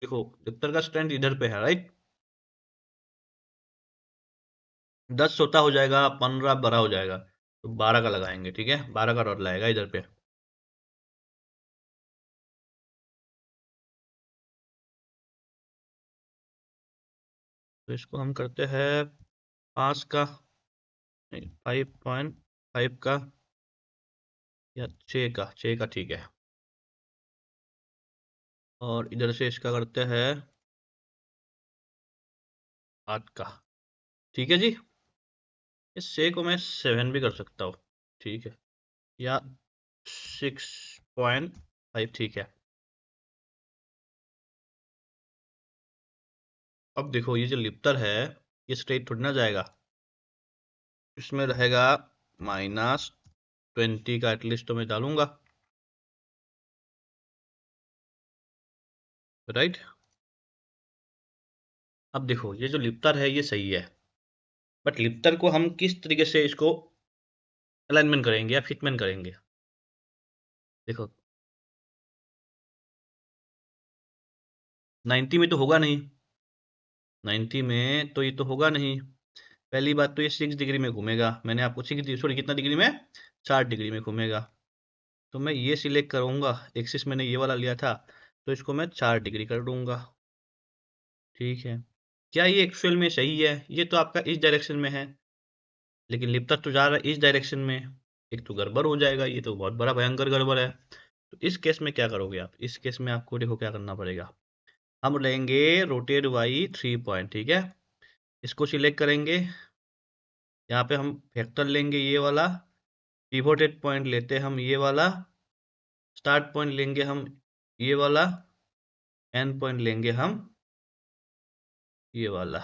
देखो लिप्टर का स्ट्रेंथ इधर पे है, राइट, 10 छोटा हो जाएगा, 15 बड़ा हो जाएगा, तो 12 का लगाएंगे, ठीक है, 12 का रॉड लगाएगा इधर पे। तो इसको हम करते हैं 5 का, 5.5 का, या 6 का ठीक है। और इधर से इसका करते हैं 8 का, ठीक है जी। इस 6 को मैं 7 भी कर सकता हूँ, ठीक है, या 6.5, ठीक है। अब देखो ये जो लिप्टर है, ये स्ट्रेट थोड़ी ना जाएगा, इसमें रहेगा -20 का एटलीस्ट तो मैं डालूंगा, राइट। अब देखो ये जो लिप्टर है ये सही है, बट लिप्टर को हम किस तरीके से इसको अलाइनमेंट करेंगे या फिटमेंट करेंगे। देखो 90 में तो होगा नहीं, 90 में तो ये तो होगा नहीं। पहली बात तो ये 6 डिग्री में घूमेगा, मैंने आपको 6 डिग्री, सॉरी कितना डिग्री में, 4 डिग्री में घूमेगा। तो मैं ये सिलेक्ट करूंगा, एक्सिस मैंने ये वाला लिया था, तो इसको मैं 4 डिग्री कर दूंगा, ठीक है। क्या ये एक्चुअल में सही है? ये तो आपका इस डायरेक्शन में है, लेकिन लिप्टर तो जा रहा है इस डायरेक्शन में, एक तो गड़बड़ हो जाएगा, ये तो बहुत बड़ा भयंकर गड़बड़ है। तो इस केस में क्या करोगे आप, इस केस में आपको देखो क्या करना पड़ेगा। हम लेंगे रोटेट बाई 3 पॉइंट, ठीक है, इसको सिलेक्ट करेंगे, यहाँ पे हम फैक्टर लेंगे ये वाला, पिवोटेड पॉइंट लेते हैं हम ये वाला, स्टार्ट पॉइंट लेंगे हम ये वाला, एंड पॉइंट लेंगे हम ये वाला,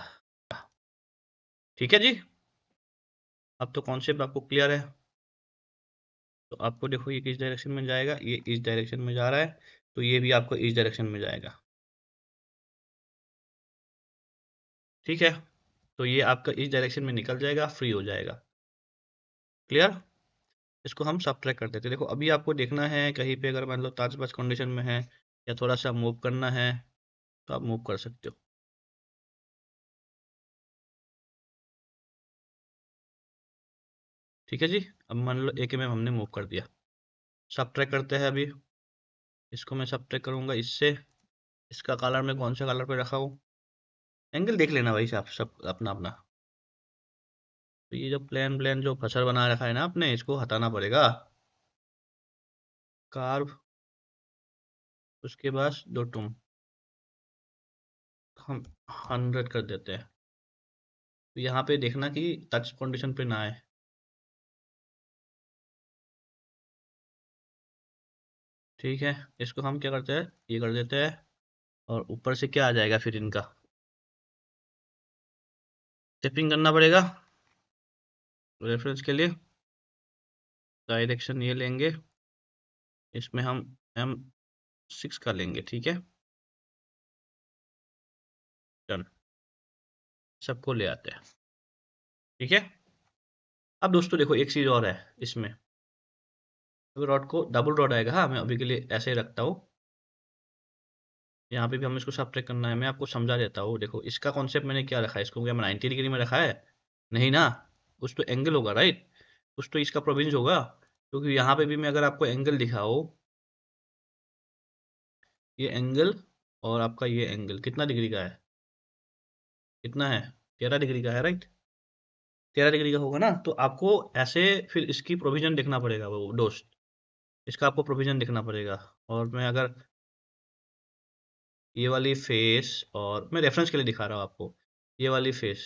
ठीक है जी। अब तो कॉन्सेप्ट आपको क्लियर है। तो आपको देखो ये किस डायरेक्शन में जाएगा, ये इस डायरेक्शन में जा रहा है, तो ये भी आपको इस डायरेक्शन में जाएगा, ठीक है। तो ये आपका इस डायरेक्शन में निकल जाएगा, फ्री हो जाएगा, क्लियर। इसको हम सब्ट्रैक्ट कर देते हैं। देखो अभी आपको देखना है कहीं पे अगर मान लो टच बच कंडीशन में है, या थोड़ा सा मूव करना है, तो आप मूव कर सकते हो, ठीक है जी। अब मान लो 1 mm हमने मूव कर दिया, सब्ट्रैक्ट करते हैं अभी। इसको मैं सब्ट्रैक्ट करूंगा इससे, इसका कलर में कौन सा कलर पे रखा हूँ, एंगल देख लेना भाई साहब सब अपना अपना। तो ये जो प्लेन प्लेन जो फसर बना रखा है ना आपने, इसको हटाना पड़ेगा, कार्व, उसके बाद दो टूम, हम 100 कर देते हैं। तो यहाँ पे देखना कि टच कंडीशन पे ना आए, ठीक है। इसको हम क्या करते हैं, ये कर देते हैं, और ऊपर से क्या आ जाएगा फिर इनका स्टेपिंग करना पड़ेगा रेफरेंस के लिए। डायरेक्शन ये लेंगे, इसमें हम M6 का लेंगे, ठीक है, डन, सबको ले आते हैं, ठीक है। अब दोस्तों देखो एक चीज़ और है इसमें, अभी रॉड को डबल रॉड आएगा, हाँ मैं अभी के लिए ऐसे ही रखता हूँ, यहाँ पे भी हमें इसको सब्ट्रैक्ट करना है, मैं आपको समझा देता हूँ। देखो इसका कॉन्सेप्ट मैंने क्या रखा है, इसको क्या 90 डिग्री में रखा है, नहीं ना, कुछ तो एंगल होगा राइट, कुछ तो इसका प्रोविंस होगा, क्योंकि यहाँ पे भी मैं अगर आपको एंगल दिखाऊँ, ये एंगल और आपका ये एंगल कितना डिग्री का है, कितना है, 13 डिग्री का है राइट, 13 डिग्री का होगा ना, तो आपको ऐसे फिर इसकी प्रोविजन देखना पड़ेगा, वो दोस्त, इसका आपको प्रोविजन देखना पड़ेगा। और मैं अगर ये वाली फेस, और मैं रेफरेंस के लिए दिखा रहा हूँ आपको, ये वाली फेस,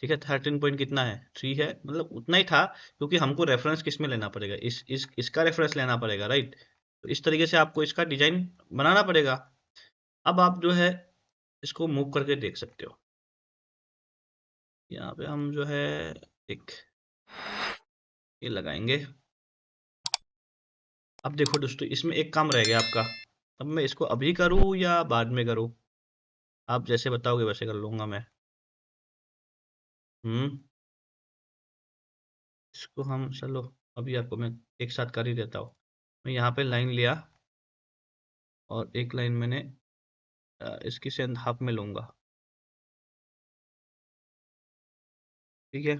ठीक है, 13 पॉइंट कितना है, 3 है, मतलब उतना ही था, क्योंकि हमको रेफरेंस किस में लेना पड़ेगा, इसका रेफरेंस लेना पड़ेगा राइट। तो इस तरीके से आपको इसका डिजाइन बनाना पड़ेगा। अब आप जो है इसको मूव करके देख सकते हो, यहाँ पे हम जो है एक ये लगाएंगे। अब देखो दोस्तों, इसमें एक काम रह गया आपका, अब मैं इसको अभी करूँ या बाद में करूँ, आप जैसे बताओगे वैसे कर लूँगा मैं। इसको हम चलो अभी आपको मैं एक साथ कर ही देता हूँ। मैं यहाँ पे लाइन लिया और एक लाइन मैंने इसकी से हाफ में लूँगा, ठीक है,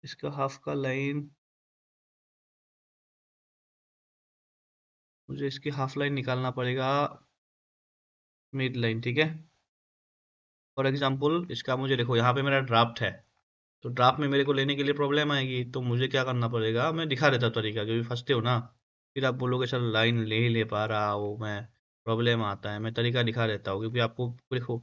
इसका हाफ का लाइन, मुझे इसकी हाफ लाइन निकालना पड़ेगा, मिड लाइन, ठीक है। फॉर एग्जांपल इसका मुझे देखो, यहाँ पे मेरा ड्राफ्ट है, तो ड्राफ्ट में मेरे को लेने के लिए प्रॉब्लम आएगी, तो मुझे क्या करना पड़ेगा, मैं दिखा देता हूँ तरीका, क्योंकि फंसते हो ना, फिर आप बोलोगे सर लाइन ले ही ले पा रहा वो मैं, प्रॉब्लम आता है, मैं तरीका दिखा देता हूँ, क्योंकि आपको देखो,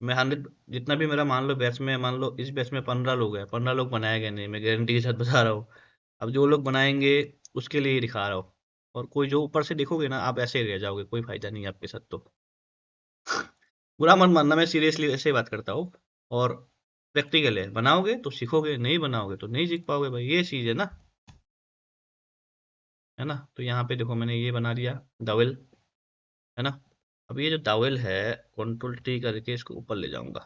मैं 100 जितना भी मेरा मान लो बैच में, मान लो इस बैच में 15 लोग हैं, 15 लोग बनाए गए नहीं, मैं गारंटी के साथ बता रहा हूँ। अब जो लोग बनाएंगे उसके लिए ही दिखा रहा हूँ, और कोई जो ऊपर से देखोगे ना, आप ऐसे ही रह जाओगे, कोई फायदा नहीं है आपके साथ तो। बुरा मत मानना, मैं सीरियसली ऐसे ही बात करता हूँ। और प्रैक्टिकल है, बनाओगे तो सीखोगे, नहीं बनाओगे तो नहीं सीख पाओगे भाई, ये चीज़ है ना, है ना। तो यहाँ पे देखो मैंने ये बना दिया दावेल, है ना। अब ये जो दावेल है, कंट्रोल टी करके इसको ऊपर ले जाऊंगा,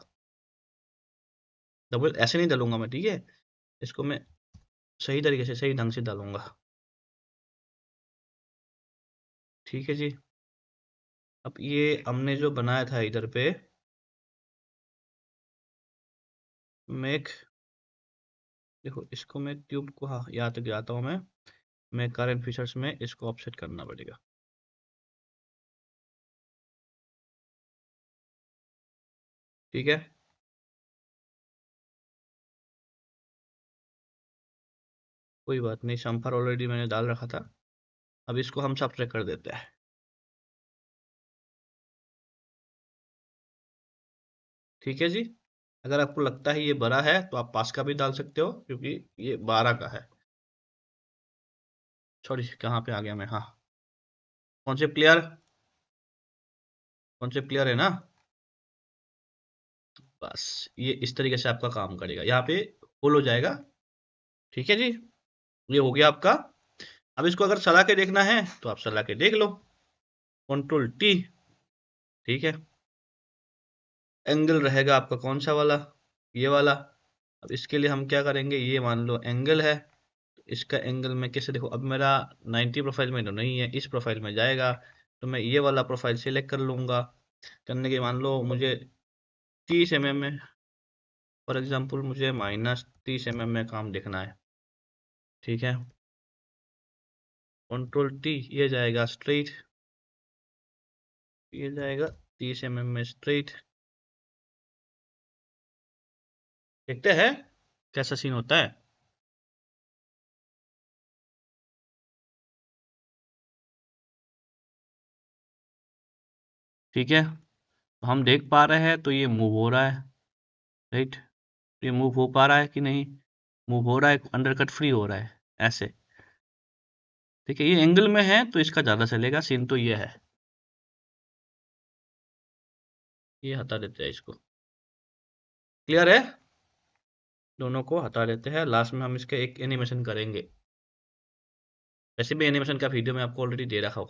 दावेल ऐसे नहीं डालूंगा मैं, ठीक है, इसको मैं सही तरीके से सही ढंग से डालूंगा, ठीक है जी। अब ये हमने जो बनाया था इधर पे, मेक, देखो इसको मैं ट्यूब को, हाँ यहाँ तक जाता हूँ मैं करंट फीचर्स में इसको ऑफसेट करना पड़ेगा, ठीक है। कोई बात नहीं, शम्फर ऑलरेडी मैंने डाल रखा था, अब इसको हम सब्ट्रैक्ट कर देते हैं, ठीक है जी। अगर आपको लगता है ये बड़ा है तो आप पास का भी डाल सकते हो, क्योंकि ये 12 का है, सॉरी कहाँ पे आ गया मैं, हाँ, कॉन्सेप्ट क्लियर, कॉन्सेप्ट क्लियर है ना। बस ये इस तरीके से आपका काम करेगा, यहाँ पे फुल हो जाएगा, ठीक है जी। ये हो गया आपका। अब इसको अगर चला के देखना है तो आप चला के देख लो, कंट्रोल टी, ठीक है। एंगल रहेगा आपका कौन सा वाला, ये वाला। अब इसके लिए हम क्या करेंगे, ये मान लो एंगल है, तो इसका एंगल मैं कैसे देखो, अब मेरा 90 प्रोफाइल में तो नहीं है, इस प्रोफाइल में जाएगा, तो मैं ये वाला प्रोफाइल सिलेक्ट कर लूँगा, करने के मान लो मुझे 30 mm में, फॉर एग्जांपल मुझे -30 mm में काम देखना है, ठीक है। कंट्रोल टी, ये जाएगा स्ट्रेट, ये जाएगा 30 mm में स्ट्रेट, देखते हैं कैसा सीन होता है। ठीक है, तो हम देख पा रहे हैं, तो ये मूव हो रहा है राइट, ये मूव हो पा रहा है कि नहीं, मूव हो रहा है, अंडरकट फ्री हो रहा है ऐसे, ठीक है। ये एंगल में है तो इसका ज़्यादा चलेगा, सीन तो ये है, ये हटा देते हैं इसको, क्लियर है, दोनों को हटा देते हैं, लास्ट में हम इसके एक एनिमेशन करेंगे, वैसे भी एनिमेशन का वीडियो मैं आपको ऑलरेडी दे रखा हूँ,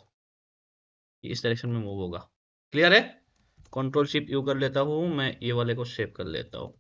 कि इस डायरेक्शन में मूव होगा, क्लियर है। कंट्रोल शिफ्ट यू कर लेता हूँ मैं, ये वाले को सेव कर लेता हूँ,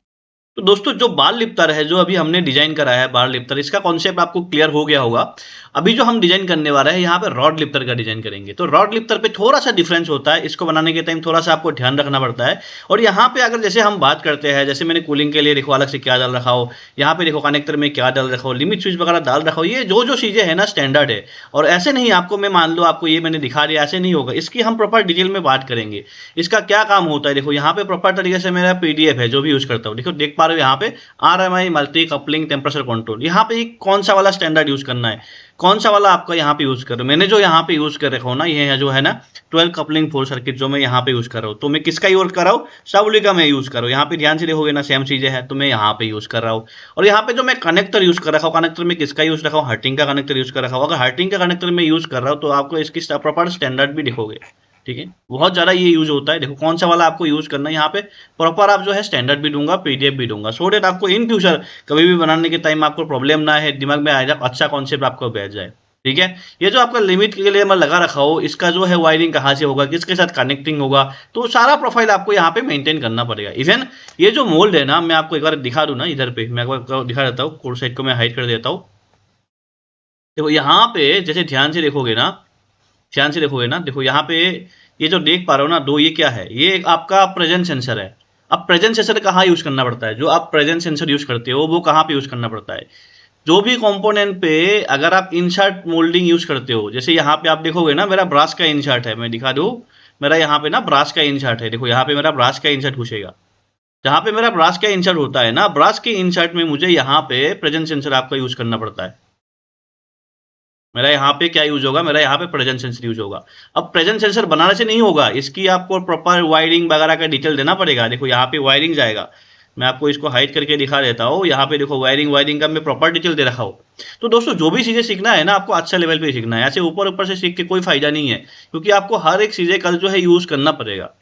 तो दोस्तों जो बार लिफ्टर है, जो अभी हमने डिजाइन करा है बार लिफ्टर, इसका कॉन्सेप्ट आपको क्लियर हो गया होगा। अभी जो हम डिजाइन करने वाला है यहाँ पे रॉड लिफ्टर का डिजाइन करेंगे। तो रॉड लिफ्टर पे थोड़ा सा डिफरेंस होता है, इसको बनाने के टाइम थोड़ा सा आपको ध्यान रखना पड़ता है। और यहाँ पे अगर जैसे हम बात करते हैं, जैसे मैंने कूलिंग के लिए देखो अलग से क्या डाल रखा हो, यहाँ पे देखो कनेक्टर में क्या डाल रखा हो, लिमिट स्विच वगैरह डाल रखा हो, ये जो जो चीजें है ना स्टैंडर्ड है। और ऐसे नहीं आपको मैं मान लो आपको ये मैंने दिखा दिया, ऐसे नहीं होगा, इसकी हम प्रॉपर डिटेल में बात करेंगे। इसका क्या काम होता है, देखो यहाँ पे प्रॉपर तरीके से मेरा पीडीएफ है जो भी यूज करता हूँ, देखो देख पा रहे हो यहाँ पे RMI multi coupling temperature control, यहाँ पे कौन सा वाला स्टैंडर्ड यूज करना है, कौन सा वाला आपका यहाँ पे यूज कर रहे हो। मैंने जो यहाँ पे यूज कर रखा हूँ ना, ये है जो है ना 12 कपलिंग 4 सर्किट जो मैं यहाँ पे यूज कर रहा हूँ। तो मैं किसका यूज कर रहा हूँ, साउली का मैं यूज कर रहा हूँ। यहाँ पे ध्यान से देखोगे ना सेम चीजें हैं, तो मैं यहाँ पे यूज कर रहा हूँ। और यहाँ पे जो मैं कनेक्टर यूज कर रखा हूँ, कनेक्टर में किसका यूज रखा हूँ, हर्टिंग का कनेक्टर यूज कर रखा हूँ। अगर हर्टिंग का कनेक्टर में यूज कर रहा हूँ तो आपको इसकी प्रॉपर स्टैंडर्ड भी दिखोगे। ठीक है, बहुत ज्यादा ये यूज होता है। देखो कौन सा वाला आपको यूज करना है, यहाँ पे प्रॉपर आप जो है स्टैंडर्ड भी दूंगा, पीडीएफ भी दूंगा, सो डेट आपको इन फ्यूचर कभी भी बनाने के टाइम आपको प्रॉब्लम ना है, दिमाग में आएगा अच्छा कॉन्सेप्ट आपको बैठ जाए। ठीक है, ये जो आपका लिमिट के लिए मैं लगा रखा हो, इसका जो है वायरिंग कहाँ से होगा, किसके साथ कनेक्टिंग होगा, तो सारा प्रोफाइल आपको यहाँ पे मेंटेन करना पड़ेगा। इवन ये जो मोल्ड है ना, मैं आपको एक बार दिखा दूं ना, इधर पे मैं आपको दिखा देता हूँ, कोर साइड को मैं हाइड कर देता हूँ। देखो यहाँ पे जैसे ध्यान से देखोगे ना, ध्यान से देखोगे ना, देखो यहाँ पे ये जो देख पा रहे हो ना दो, ये क्या है, ये एक आपका प्रेजेंट सेंसर है। अब प्रेजेंट सेंसर कहाँ यूज करना पड़ता है, जो आप प्रेजेंट सेंसर यूज करते हो वो कहाँ पे यूज करना पड़ता है, जो भी कंपोनेंट पे अगर आप इंसर्ट मोल्डिंग यूज करते हो। जैसे यहाँ पे आप देखोगे ना मेरा ब्रास का इंसर्ट है, मैं दिखा दूं, मेरा यहाँ पे ना ब्रास का इंसर्ट है, देखो यहाँ पे मेरा ब्रास का इंसर्ट घुसेगा। जहाँ पे मेरा ब्रास का इंसर्ट होता है ना, ब्रास के इंसर्ट में मुझे यहाँ पे प्रेजेंट सेंसर आपका यूज करना पड़ता है। मेरा यहाँ पे क्या यूज होगा, मेरा यहाँ पे प्रेजेंट सेंसर यूज होगा। अब प्रेजेंट सेंसर बनाने से नहीं होगा, इसकी आपको प्रॉपर वायरिंग वगैरह का डिटेल देना पड़ेगा। देखो यहाँ पे वायरिंग जाएगा, मैं आपको इसको हाइड करके दिखा देता हूँ। यहाँ पे देखो वायरिंग, वायरिंग का मैं प्रॉपर डिटेल दे रखा हूँ। तो दोस्तों जो भी चीजें सीखना है ना, आपको अच्छा लेवल पे सीखना है, ऐसे ऊपर ऊपर से सीख के कोई फायदा नहीं है, क्योंकि आपको हर एक चीजें कल जो है यूज करना पड़ेगा।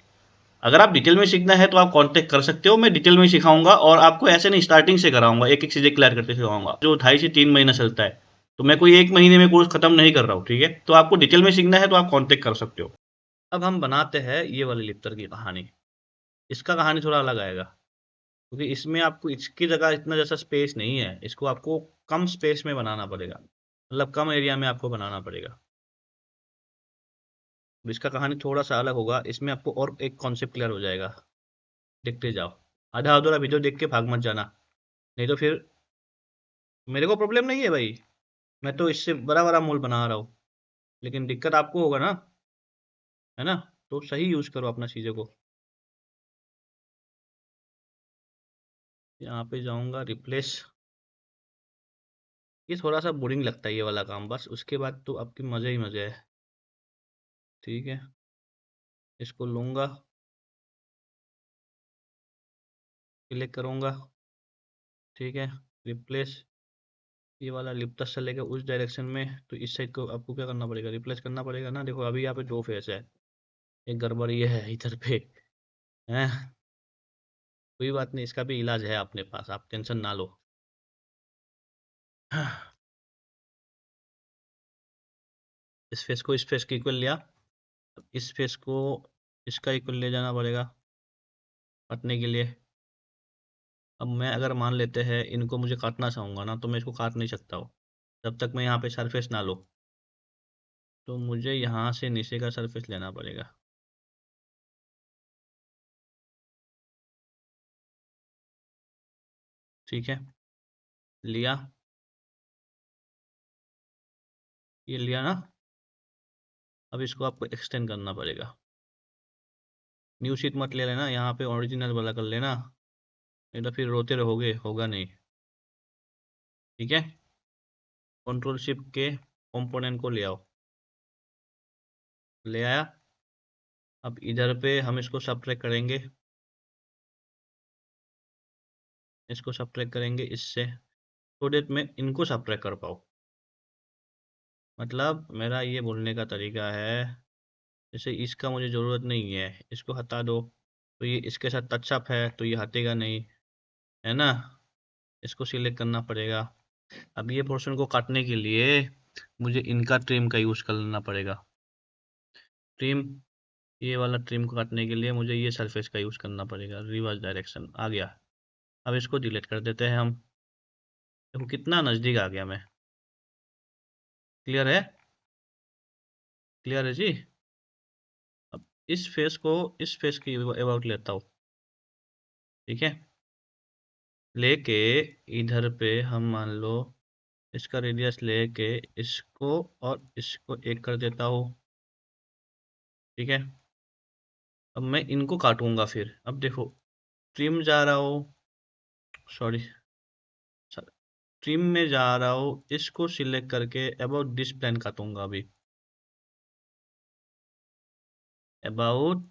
अगर आप डिटेल में सीखना है तो आप कांटेक्ट कर सकते हो, मैं डिटेल में सिखाऊंगा, और आपको ऐसे नहीं स्टार्टिंग से कराऊंगा, एक एक चीजें क्लियर करके सिखाऊंगा। जो 2.5 से 3 महीना चलता है, तो मैं कोई एक महीने में कोर्स खत्म नहीं कर रहा हूँ। ठीक है, तो आपको डिटेल में सीखना है तो आप कांटेक्ट कर सकते हो। अब हम बनाते हैं ये वाले लिफ्टर की कहानी। इसका कहानी थोड़ा अलग आएगा, क्योंकि इसमें आपको इसकी जगह इतना जैसा स्पेस नहीं है, इसको आपको कम स्पेस में बनाना पड़ेगा, मतलब कम एरिया में आपको बनाना पड़ेगा। अब इसका कहानी थोड़ा सा अलग होगा, इसमें आपको और एक कॉन्सेप्ट क्लियर हो जाएगा। देखते जाओ, आधा अधूरा वीडियो देख के भाग मत जाना, नहीं तो फिर मेरे को प्रॉब्लम नहीं है भाई, मैं तो इससे बड़ा बड़ा मोल बना रहा हूँ, लेकिन दिक्कत आपको होगा ना, है ना। तो सही यूज करो अपना चीज़ों को। यहाँ पे जाऊँगा रिप्लेस, ये थोड़ा सा बोरिंग लगता है ये वाला काम, बस उसके बाद तो आपके मज़े ही मज़े है। ठीक है, इसको लूँगा, क्लिक करूँगा, ठीक है, रिप्लेस, ये वाला लिप्टस चलेगा उस डायरेक्शन में, तो इस साइड को आपको क्या करना पड़ेगा, रिप्लेस करना पड़ेगा ना। देखो अभी यहाँ पे दो फेस है, एक गड़बड़ ये है इधर पे, है। कोई बात नहीं, इसका भी इलाज है अपने पास, आप टेंशन ना लो। इस फेस को इस फेस के इक्वल लिया, अब इस फेस को इसका इक्वल ले जाना पड़ेगा काटने के लिए। अब मैं अगर मान लेते हैं इनको मुझे काटना चाहूँगा ना, तो मैं इसको काट नहीं सकता हूँ जब तक मैं यहाँ पे सरफेस ना लो। तो मुझे यहाँ से नीचे का सरफेस लेना पड़ेगा। ठीक है, लिया, ये लिया ना। अब इसको आपको एक्सटेंड करना पड़ेगा, न्यू शीट मत ले लेना, यहाँ पे ओरिजिनल वाला कर लेना, नहीं तो फिर रोते रहोगे, होगा नहीं। ठीक है, कंट्रोल शिफ्ट के कंपोनेंट को ले आओ, ले आया। अब इधर पे हम इसको सब्ट्रैक्ट करेंगे, इसको सब्ट्रैक्ट करेंगे इससे, तो डेट मैं इनको सब्ट्रैक्ट कर पाऊँ। मतलब मेरा ये बोलने का तरीका है, जैसे इसका मुझे ज़रूरत नहीं है, इसको हटा दो, तो ये इसके साथ टचअप है तो ये हटेगा नहीं, है ना। इसको सिलेक्ट करना पड़ेगा। अब ये पोर्शन को काटने के लिए मुझे इनका ट्रिम का यूज़ करना पड़ेगा। ट्रिम, ये वाला ट्रिम को काटने के लिए मुझे ये सरफेस का यूज़ करना पड़ेगा, रिवर्स डायरेक्शन आ गया। अब इसको डिलीट कर देते हैं हम। देखो कितना नज़दीक आ गया मैं। क्लियर है? क्लियर है जी। अब इस फेस की अबाउट लेता हूँ। ठीक है, लेके इधर पे हम मान लो इसका रेडियस लेके इसको और इसको एक कर देता हूँ। ठीक है, अब मैं इनको काटूंगा। फिर अब देखो ट्रिम जा रहा हूँ, सॉरी ट्रिम में जा रहा हूँ, इसको सिलेक्ट करके अबाउट दिस प्लान काटूंगा अभी। अबाउट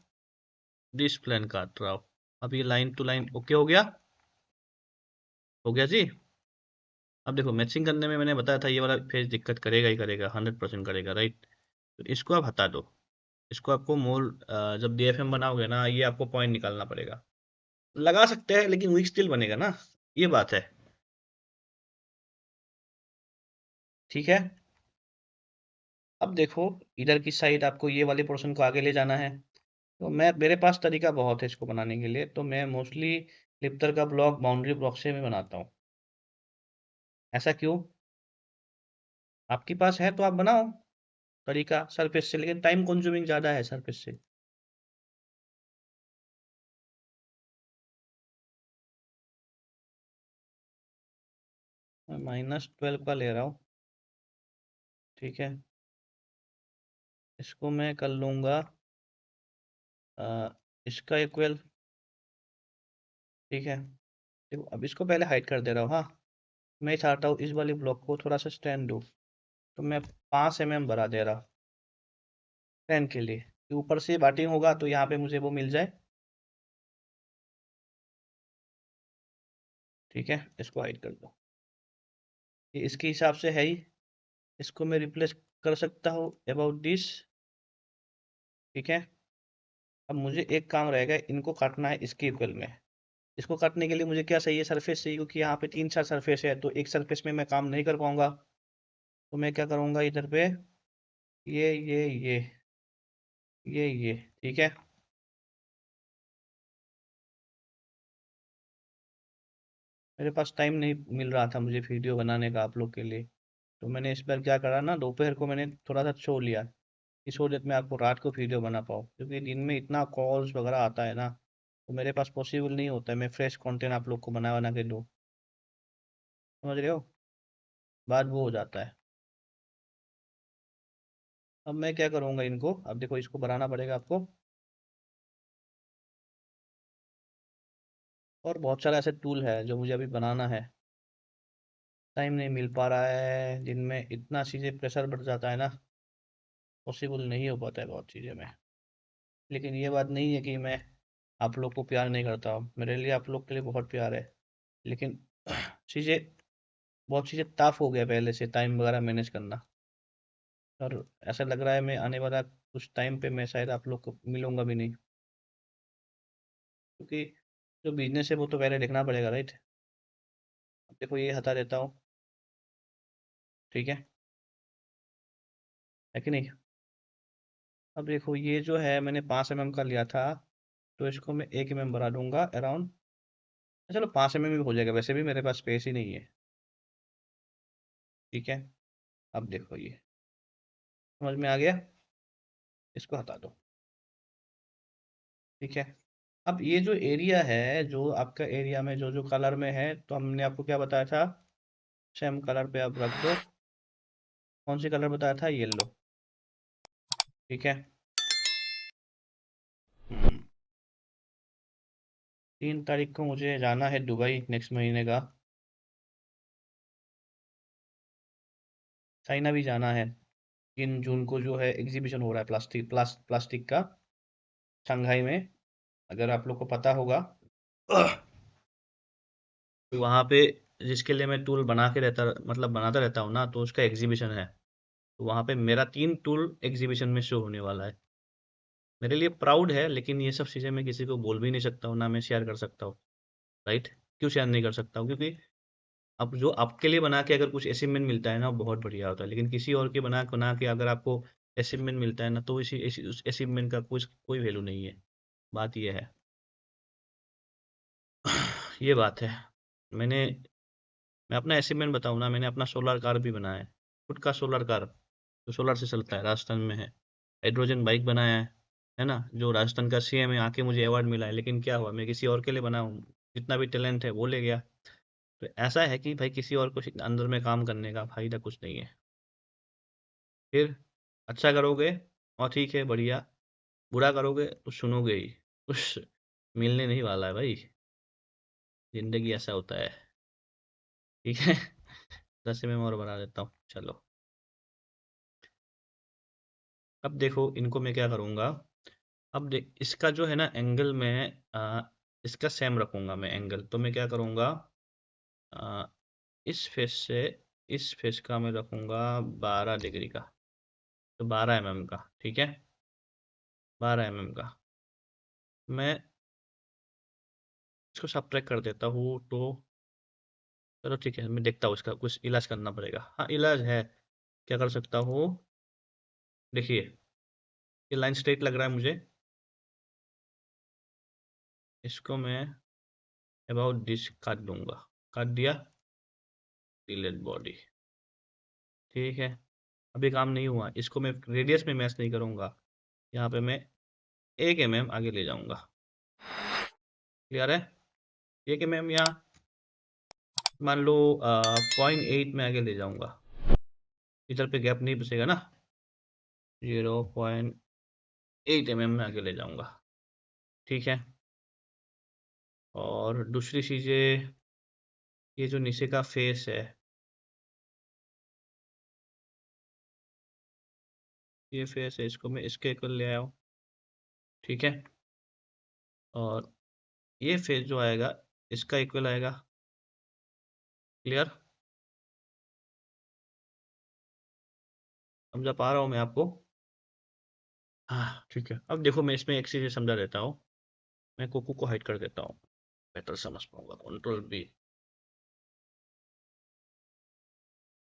दिस प्लान काट रहा हूँ। अब ये लाइन टू लाइन ओके हो गया। हो गया जी। अब देखो मैचिंग करने में मैंने बताया था ये वाला फेस दिक्कत करेगा ही करेगा, 100% करेगा, राइट। तो इसको आप हटा दो। इसको आपको मोल जब DFM बनाओगे ना, ये आपको पॉइंट निकालना पड़ेगा। लगा सकते हैं लेकिन वीक स्टिल बनेगा ना, ये बात है। ठीक है, अब देखो इधर की साइड आपको ये वाले पोर्शन को आगे ले जाना है। तो मेरे पास तरीका बहुत है इसको बनाने के लिए। तो मैं मोस्टली लिप्टर का ब्लॉक बाउंड्री ब्लॉक से मैं बनाता हूँ। ऐसा क्यों? आपके पास है तो आप बनाओ तरीका सरफेस से, लेकिन टाइम कंज्यूमिंग ज़्यादा है सरफेस से। मैं -12 का ले रहा हूँ। ठीक है, इसको मैं कर लूँगा इसका इक्वल। ठीक है, देखो अब इसको पहले हाइड कर दे रहा हूँ। हाँ, मैं चाहता हूँ इस वाले ब्लॉक को थोड़ा सा स्टैंड दूँ। तो मैं 5 mm बढ़ा दे रहा हूँ स्टैंड के लिए, कि ऊपर से बाटिंग होगा तो यहाँ पे मुझे वो मिल जाए। ठीक है, इसको हाइड कर दो। ये इसके हिसाब से है ही। इसको मैं रिप्लेस कर सकता हूँ अबाउट दिस। ठीक है, अब मुझे एक काम रहेगा, इनको काटना है इसके इक्वल में। इसको काटने के लिए मुझे क्या चाहिए? सरफेस चाहिए, क्योंकि यहाँ पे 3-4 सरफेस है तो एक सरफेस में मैं काम नहीं कर पाऊंगा। तो मैं क्या करूँगा इधर पे, ये ठीक है। मेरे पास टाइम नहीं मिल रहा था मुझे वीडियो बनाने का आप लोग के लिए। तो मैंने इस बार क्या करा ना, दोपहर को मैंने थोड़ा सा सो लिया, कि सो देर में आपको रात को वीडियो बना पाऊँ, क्योंकि दिन में इतना कॉल्स वगैरह आता है ना, तो मेरे पास पॉसिबल नहीं होता है मैं फ्रेश कंटेंट आप लोग को बना बना के दूँ। समझ रहे हो? बात वो हो जाता है। अब मैं क्या करूँगा इनको, अब देखो इसको बनाना पड़ेगा आपको। और बहुत सारा ऐसे टूल है जो मुझे अभी बनाना है, टाइम नहीं मिल पा रहा है। दिन में इतना चीज़ें प्रेशर बढ़ जाता है ना, पॉसिबल नहीं हो पाता है बहुत चीज़ें में। लेकिन ये बात नहीं है कि मैं आप लोग को प्यार नहीं करता हूँ, मेरे लिए आप लोग के लिए बहुत प्यार है। लेकिन चीज़ें बहुत चीज़ें टफ हो गया पहले से, टाइम वगैरह मैनेज करना। और ऐसा लग रहा है मैं आने वाला कुछ टाइम पे मैं शायद आप लोग को मिलूंगा भी नहीं, क्योंकि जो बिजनेस है वो तो पहले देखना पड़ेगा, राइट। अब देखो ये हटा देता हूँ। ठीक है कि नहीं? अब देखो ये जो है मैंने 5 mm का लिया था, तो इसको मैं 1 mm बढ़ा दूंगा अराउंड। चलो 5 mm भी हो जाएगा, वैसे भी मेरे पास स्पेस ही नहीं है। ठीक है, अब देखो ये समझ में आ गया। इसको हटा दो। ठीक है, अब ये जो एरिया है, जो आपका एरिया में जो जो कलर में है, तो हमने आपको क्या बताया था, सेम कलर पे आप रख दो। कौन सी कलर बताया था? येलो। ठीक है, 3 तारीख को मुझे जाना है दुबई नेक्स्ट महीने का। चाइना भी जाना है। 3 जून को जो है एग्जीबिशन हो रहा है प्लास्टिक का, शंघाई में, अगर आप लोग को पता होगा। तो वहाँ पे जिसके लिए मैं टूल बना के रहता मतलब बनाता रहता हूँ ना, तो उसका एग्जीबिशन है। तो वहाँ पे मेरा 3 टूल एग्जीबिशन में शो होने वाला है। मेरे लिए प्राउड है, लेकिन ये सब चीज़ें मैं किसी को बोल भी नहीं सकता हूँ, ना मैं शेयर कर सकता हूँ, राइट। क्यों शेयर नहीं कर सकता हूँ? क्योंकि अब जो आपके लिए बना के अगर कुछ अचीवमेंट मिलता है ना, वो बहुत बढ़िया होता है। लेकिन किसी और के बना बना के अगर आपको अचीवमेंट मिलता है ना, तो उस अचीवमेंट का कुछ कोई वैल्यू नहीं है। बात ये है। ये बात है। मैंने मैं अपना अचीवमेंट बताऊँ ना, मैंने अपना सोलर कार भी बनाया है, खुद का सोलर कार, जो सोलर से चलता है, राजस्थान में है। हाइड्रोजन बाइक बनाया है ना? जो राजस्थान का सीएम है, आके मुझे अवार्ड मिला है, लेकिन क्या हुआ, मैं किसी और के लिए बना हूँ, जितना भी टैलेंट है वो ले गया। तो ऐसा है कि भाई किसी और को अंदर में काम करने का फ़ायदा कुछ नहीं है। फिर अच्छा करोगे और ठीक है, बढ़िया, बुरा करोगे तो सुनोगे ही, कुछ मिलने नहीं वाला है भाई, ज़िंदगी ऐसा होता है, ठीक है? 10 में और बना देता हूँ, चलो। अब देखो इनको मैं क्या करूँगा, अब देख इसका जो है ना एंगल में, इसका सेम रखूँगा मैं एंगल, तो मैं क्या करूँगा, अ, इस फेस से इस फेस का मैं रखूँगा 12 डिग्री का, तो 12 mm का, ठीक है? 12 mm का मैं इसको सब्ट्रैक्ट कर देता हूँ, तो चलो ठीक है, मैं देखता हूँ, इसका कुछ इलाज करना पड़ेगा। हाँ, इलाज है, क्या कर सकता हूँ, देखिए ये लाइन स्ट्रेट लग रहा है मुझे, इसको मैं अबाउट दिस काट दूंगा, काट दिया, डिलीट बॉडी, ठीक है? अभी काम नहीं हुआ, इसको मैं रेडियस में मैच नहीं करूँगा, यहाँ पे मैं 1 mm आगे ले जाऊँगा, क्लियर है? 1 mm या मान लो 0.8 में आगे ले जाऊँगा, इधर पे गैप नहीं बचेगा ना, 0.8 mm में आगे ले जाऊँगा, ठीक है? और दूसरी चीज़ें, ये जो नीचे का फेस है, ये फेस है, इसको मैं इसके इक्वल ले आया हूँ, ठीक है? और ये फेस जो आएगा, इसका इक्वल आएगा, क्लियर? समझा पा रहा हूँ मैं आपको? हाँ, ठीक है। अब देखो मैं इसमें एक चीज़ समझा देता हूँ, मैं कोको को हाइड कर देता हूँ, बेटर समझ पाऊंगा, कंट्रोल बी।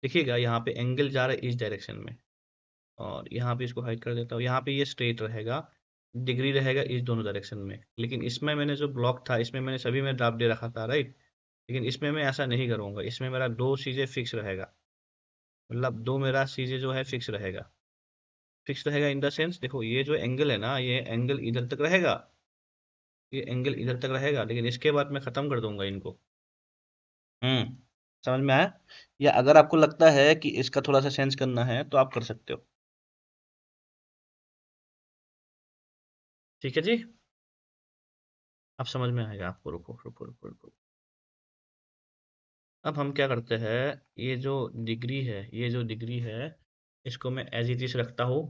देखिएगा यहाँ पे एंगल जा रहा है इस डायरेक्शन में, और यहाँ पे इसको हाइड कर देता हूँ, यहाँ पे ये स्ट्रेट रहेगा, डिग्री रहेगा इस दोनों डायरेक्शन में, लेकिन इसमें मैंने जो ब्लॉक था, इसमें मैंने सभी में ड्राप दे रखा था, राइट? लेकिन इसमें मैं ऐसा नहीं करूँगा, इसमें मेरा दो चीज़ें फिक्स रहेगा, मतलब दो मेरा चीज़ें जो है फिक्स रहेगा, फिक्स रहेगा इन द सेंस, देखो ये जो एंगल है ना, ये एंगल इधर तक रहेगा, ये एंगल इधर तक रहेगा, लेकिन इसके बाद मैं ख़त्म कर दूंगा इनको। हम्म, समझ में आया? या अगर आपको लगता है कि इसका थोड़ा सा चेंज करना है तो आप कर सकते हो, ठीक है जी? अब समझ में आएगा आपको, रुको रुको रुको रुको। अब हम क्या करते हैं, ये जो डिग्री है, इसको मैं एज इट इज रखता हूँ,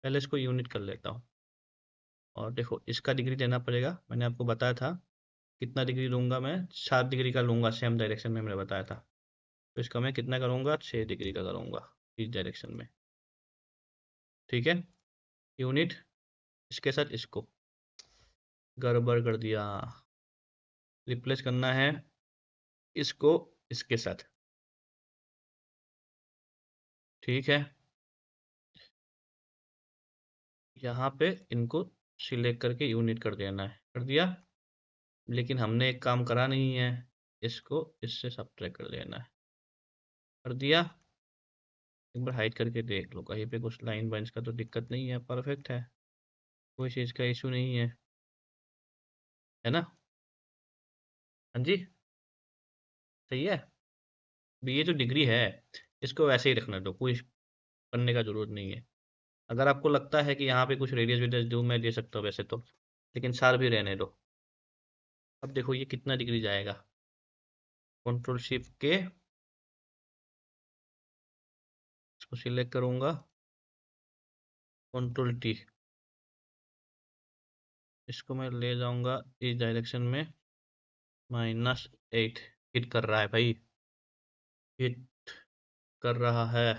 पहले इसको यूनिट कर लेता हूँ, और देखो इसका डिग्री देना पड़ेगा, मैंने आपको बताया था, कितना डिग्री लूँगा मैं, 7 डिग्री का लूँगा, सेम डायरेक्शन में मैंने बताया था, तो इसका मैं कितना करूँगा, 6 डिग्री का करूँगा इस डायरेक्शन में, ठीक है? यूनिट, इसके साथ इसको गड़बड़ कर दिया, रिप्लेस करना है इसको इसके साथ, ठीक है? यहाँ पे इनको सिलेक्ट करके यूनिट कर देना है, कर दिया, लेकिन हमने एक काम करा नहीं है, इसको इससे सब्ट्रैक्ट कर देना है, कर दिया। एक बार हाइड करके देख लो, कहीं पे कुछ लाइन वाइन्स का तो दिक्कत नहीं है, परफेक्ट है, कोई चीज़ का इशू नहीं है ना? हाँ जी, सही है। अब ये जो डिग्री है, इसको वैसे ही रखना दो, कोई करने का ज़रूरत नहीं है। अगर आपको लगता है कि यहाँ पे कुछ रेडियस वेडियस दूँ, मैं दे सकता हूँ वैसे तो, लेकिन सार भी रहने दो। अब देखो ये कितना डिग्री जाएगा, कंट्रोल शिफ्ट के, इसको सिलेक्ट करूँगा, कंट्रोल टी, इसको मैं ले जाऊँगा इस डायरेक्शन में, -8, हिट कर रहा है भाई, हिट कर रहा है,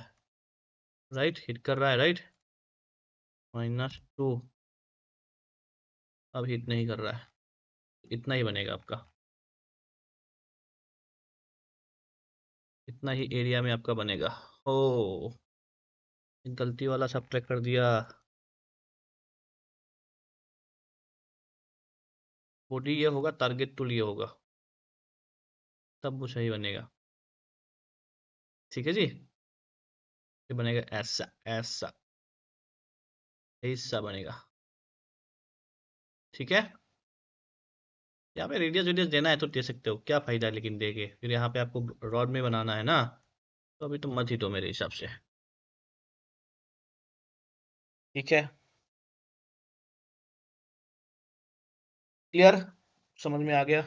राइट, हिट कर रहा है, राइट? -2, अब हिट नहीं कर रहा है, इतना ही बनेगा आपका, इतना ही एरिया में आपका बनेगा। ओ, गलती वाला सब ट्रैक कर दिया। बॉडी ये होगा, टारगेट टूल ये होगा, तब वो सही बनेगा। ठीक है जी, ये बनेगा ऐसा, ऐसा, ऐसा बनेगा। ठीक है, यहाँ पे रेडियस वेडियस देना है तो दे सकते हो, क्या फायदा है लेकिन दे के, फिर यहाँ पे आपको रॉड में बनाना है ना, तो अभी तो मत ही दो मेरे हिसाब से। ठीक है, क्लियर, समझ में आ गया।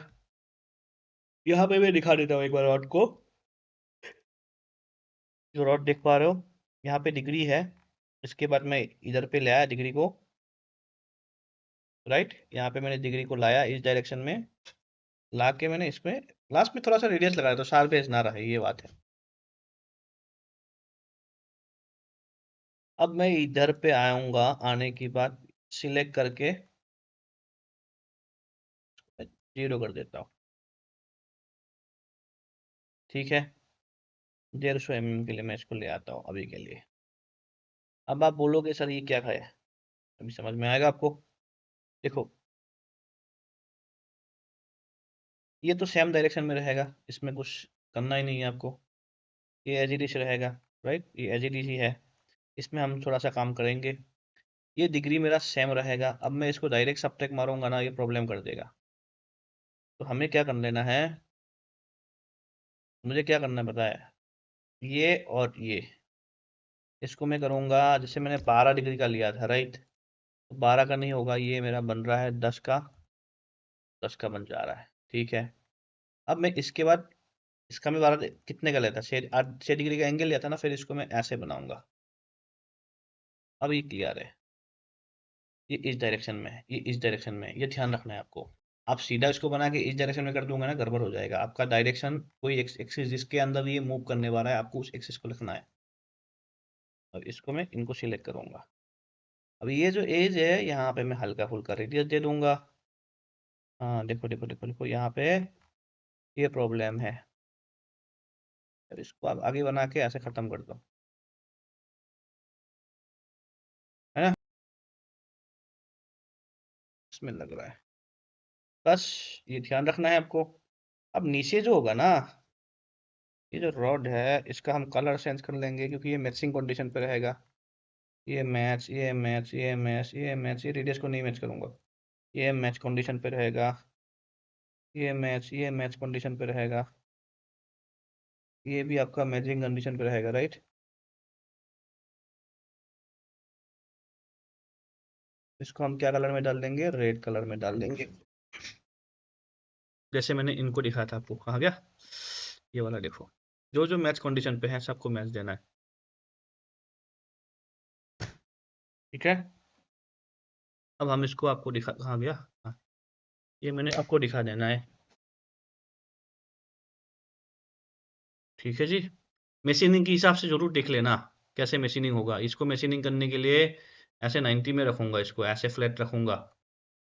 यहाँ पे मैं दिखा देता हूँ एक बार रॉड को। जो रॉड देख पा रहे हो, यहाँ पे डिग्री है, इसके बाद मैं इधर पे लाया डिग्री को, राइट, यहाँ पे मैंने डिग्री को लाया इस डायरेक्शन में, ला के मैंने इसमें लास्ट में थोड़ा सा रेडियस लगाया तो शार्प एज ना रहे, ये बात है। अब मैं इधर पे आऊंगा, आने की बाद सिलेक्ट करके 0 कर देता हूँ। ठीक है, 150 mm के लिए मैं इसको ले आता हूँ अभी के लिए। अब आप बोलोगे सर ये क्या है, अभी समझ में आएगा आपको। देखो, ये तो सेम डायरेक्शन में रहेगा, इसमें कुछ करना ही नहीं है आपको, ये एज इट इज रहेगा, राइट, ये एज इट इज ही है। इसमें हम थोड़ा सा काम करेंगे, ये डिग्री मेरा सेम रहेगा। अब मैं इसको डायरेक्ट सबट्रैक्ट मारूंगा ना, ये प्रॉब्लम कर देगा। तो हमें क्या कर लेना है, मुझे क्या करना है पता है, ये और ये, इसको मैं करूंगा, जैसे मैंने 12 डिग्री का लिया था, राइट, तो 12 का नहीं होगा, ये मेरा बन रहा है 10 का, 10 का बन जा रहा है। ठीक है, अब मैं इसके बाद इसका मैं 12 कितने का लेता, 6 डिग्री का एंगल लिया था ना, फिर इसको मैं ऐसे बनाऊंगा। अब ये क्लियर है, ये इस डायरेक्शन में है, ये इस डायरेक्शन में है, ये ध्यान रखना है आपको। आप सीधा इसको बना के इस डायरेक्शन में कर दूंगा ना, गड़बड़ हो जाएगा आपका डायरेक्शन। कोई एक्सिस जिसके अंदर ये मूव करने वाला है, आपको उस एक्सिस को लिखना है। अब इसको मैं इनको सिलेक्ट करूंगा। अब ये जो एज है, यहाँ पे मैं हल्का फुल्का रेडियस दे दूंगा। हाँ, देखो देखो देखो देखो, यहाँ पे ये प्रॉब्लम है। अब इसको आप आगे बना के ऐसे खत्म कर दो, है ना, इसमें लग रहा है। बस ये ध्यान रखना है आपको। अब नीचे जो होगा ना, ये जो रॉड है, इसका हम कलर चेंज कर लेंगे, क्योंकि ये मैचिंग कंडीशन पे रहेगा। ये मैच, ये मैच, ये मैच, ये मैच, ये रेडियस को नहीं मैच करूंगा, ये मैच कंडीशन पे रहेगा। ये मैच कंडीशन पे रहेगा। ये भी आपका मैचिंग कंडीशन पे रहेगा, राइट। इसको हम क्या कलर में डाल देंगे, रेड कलर में डाल देंगे, जैसे मैंने इनको दिखाया था आपको। कहाँ गया ये वाला, देखो, जो जो मैच कंडीशन पे है सबको मैच देना है। ठीक है, अब हम इसको आपको दिखा, कहाँ गया, हाँ, ये मैंने आपको दिखा देना है। ठीक है जी, मशीनिंग के हिसाब से जरूर देख लेना कैसे मशीनिंग होगा। इसको मशीनिंग करने के लिए ऐसे 90 में रखूंगा, इसको ऐसे फ्लैट रखूंगा।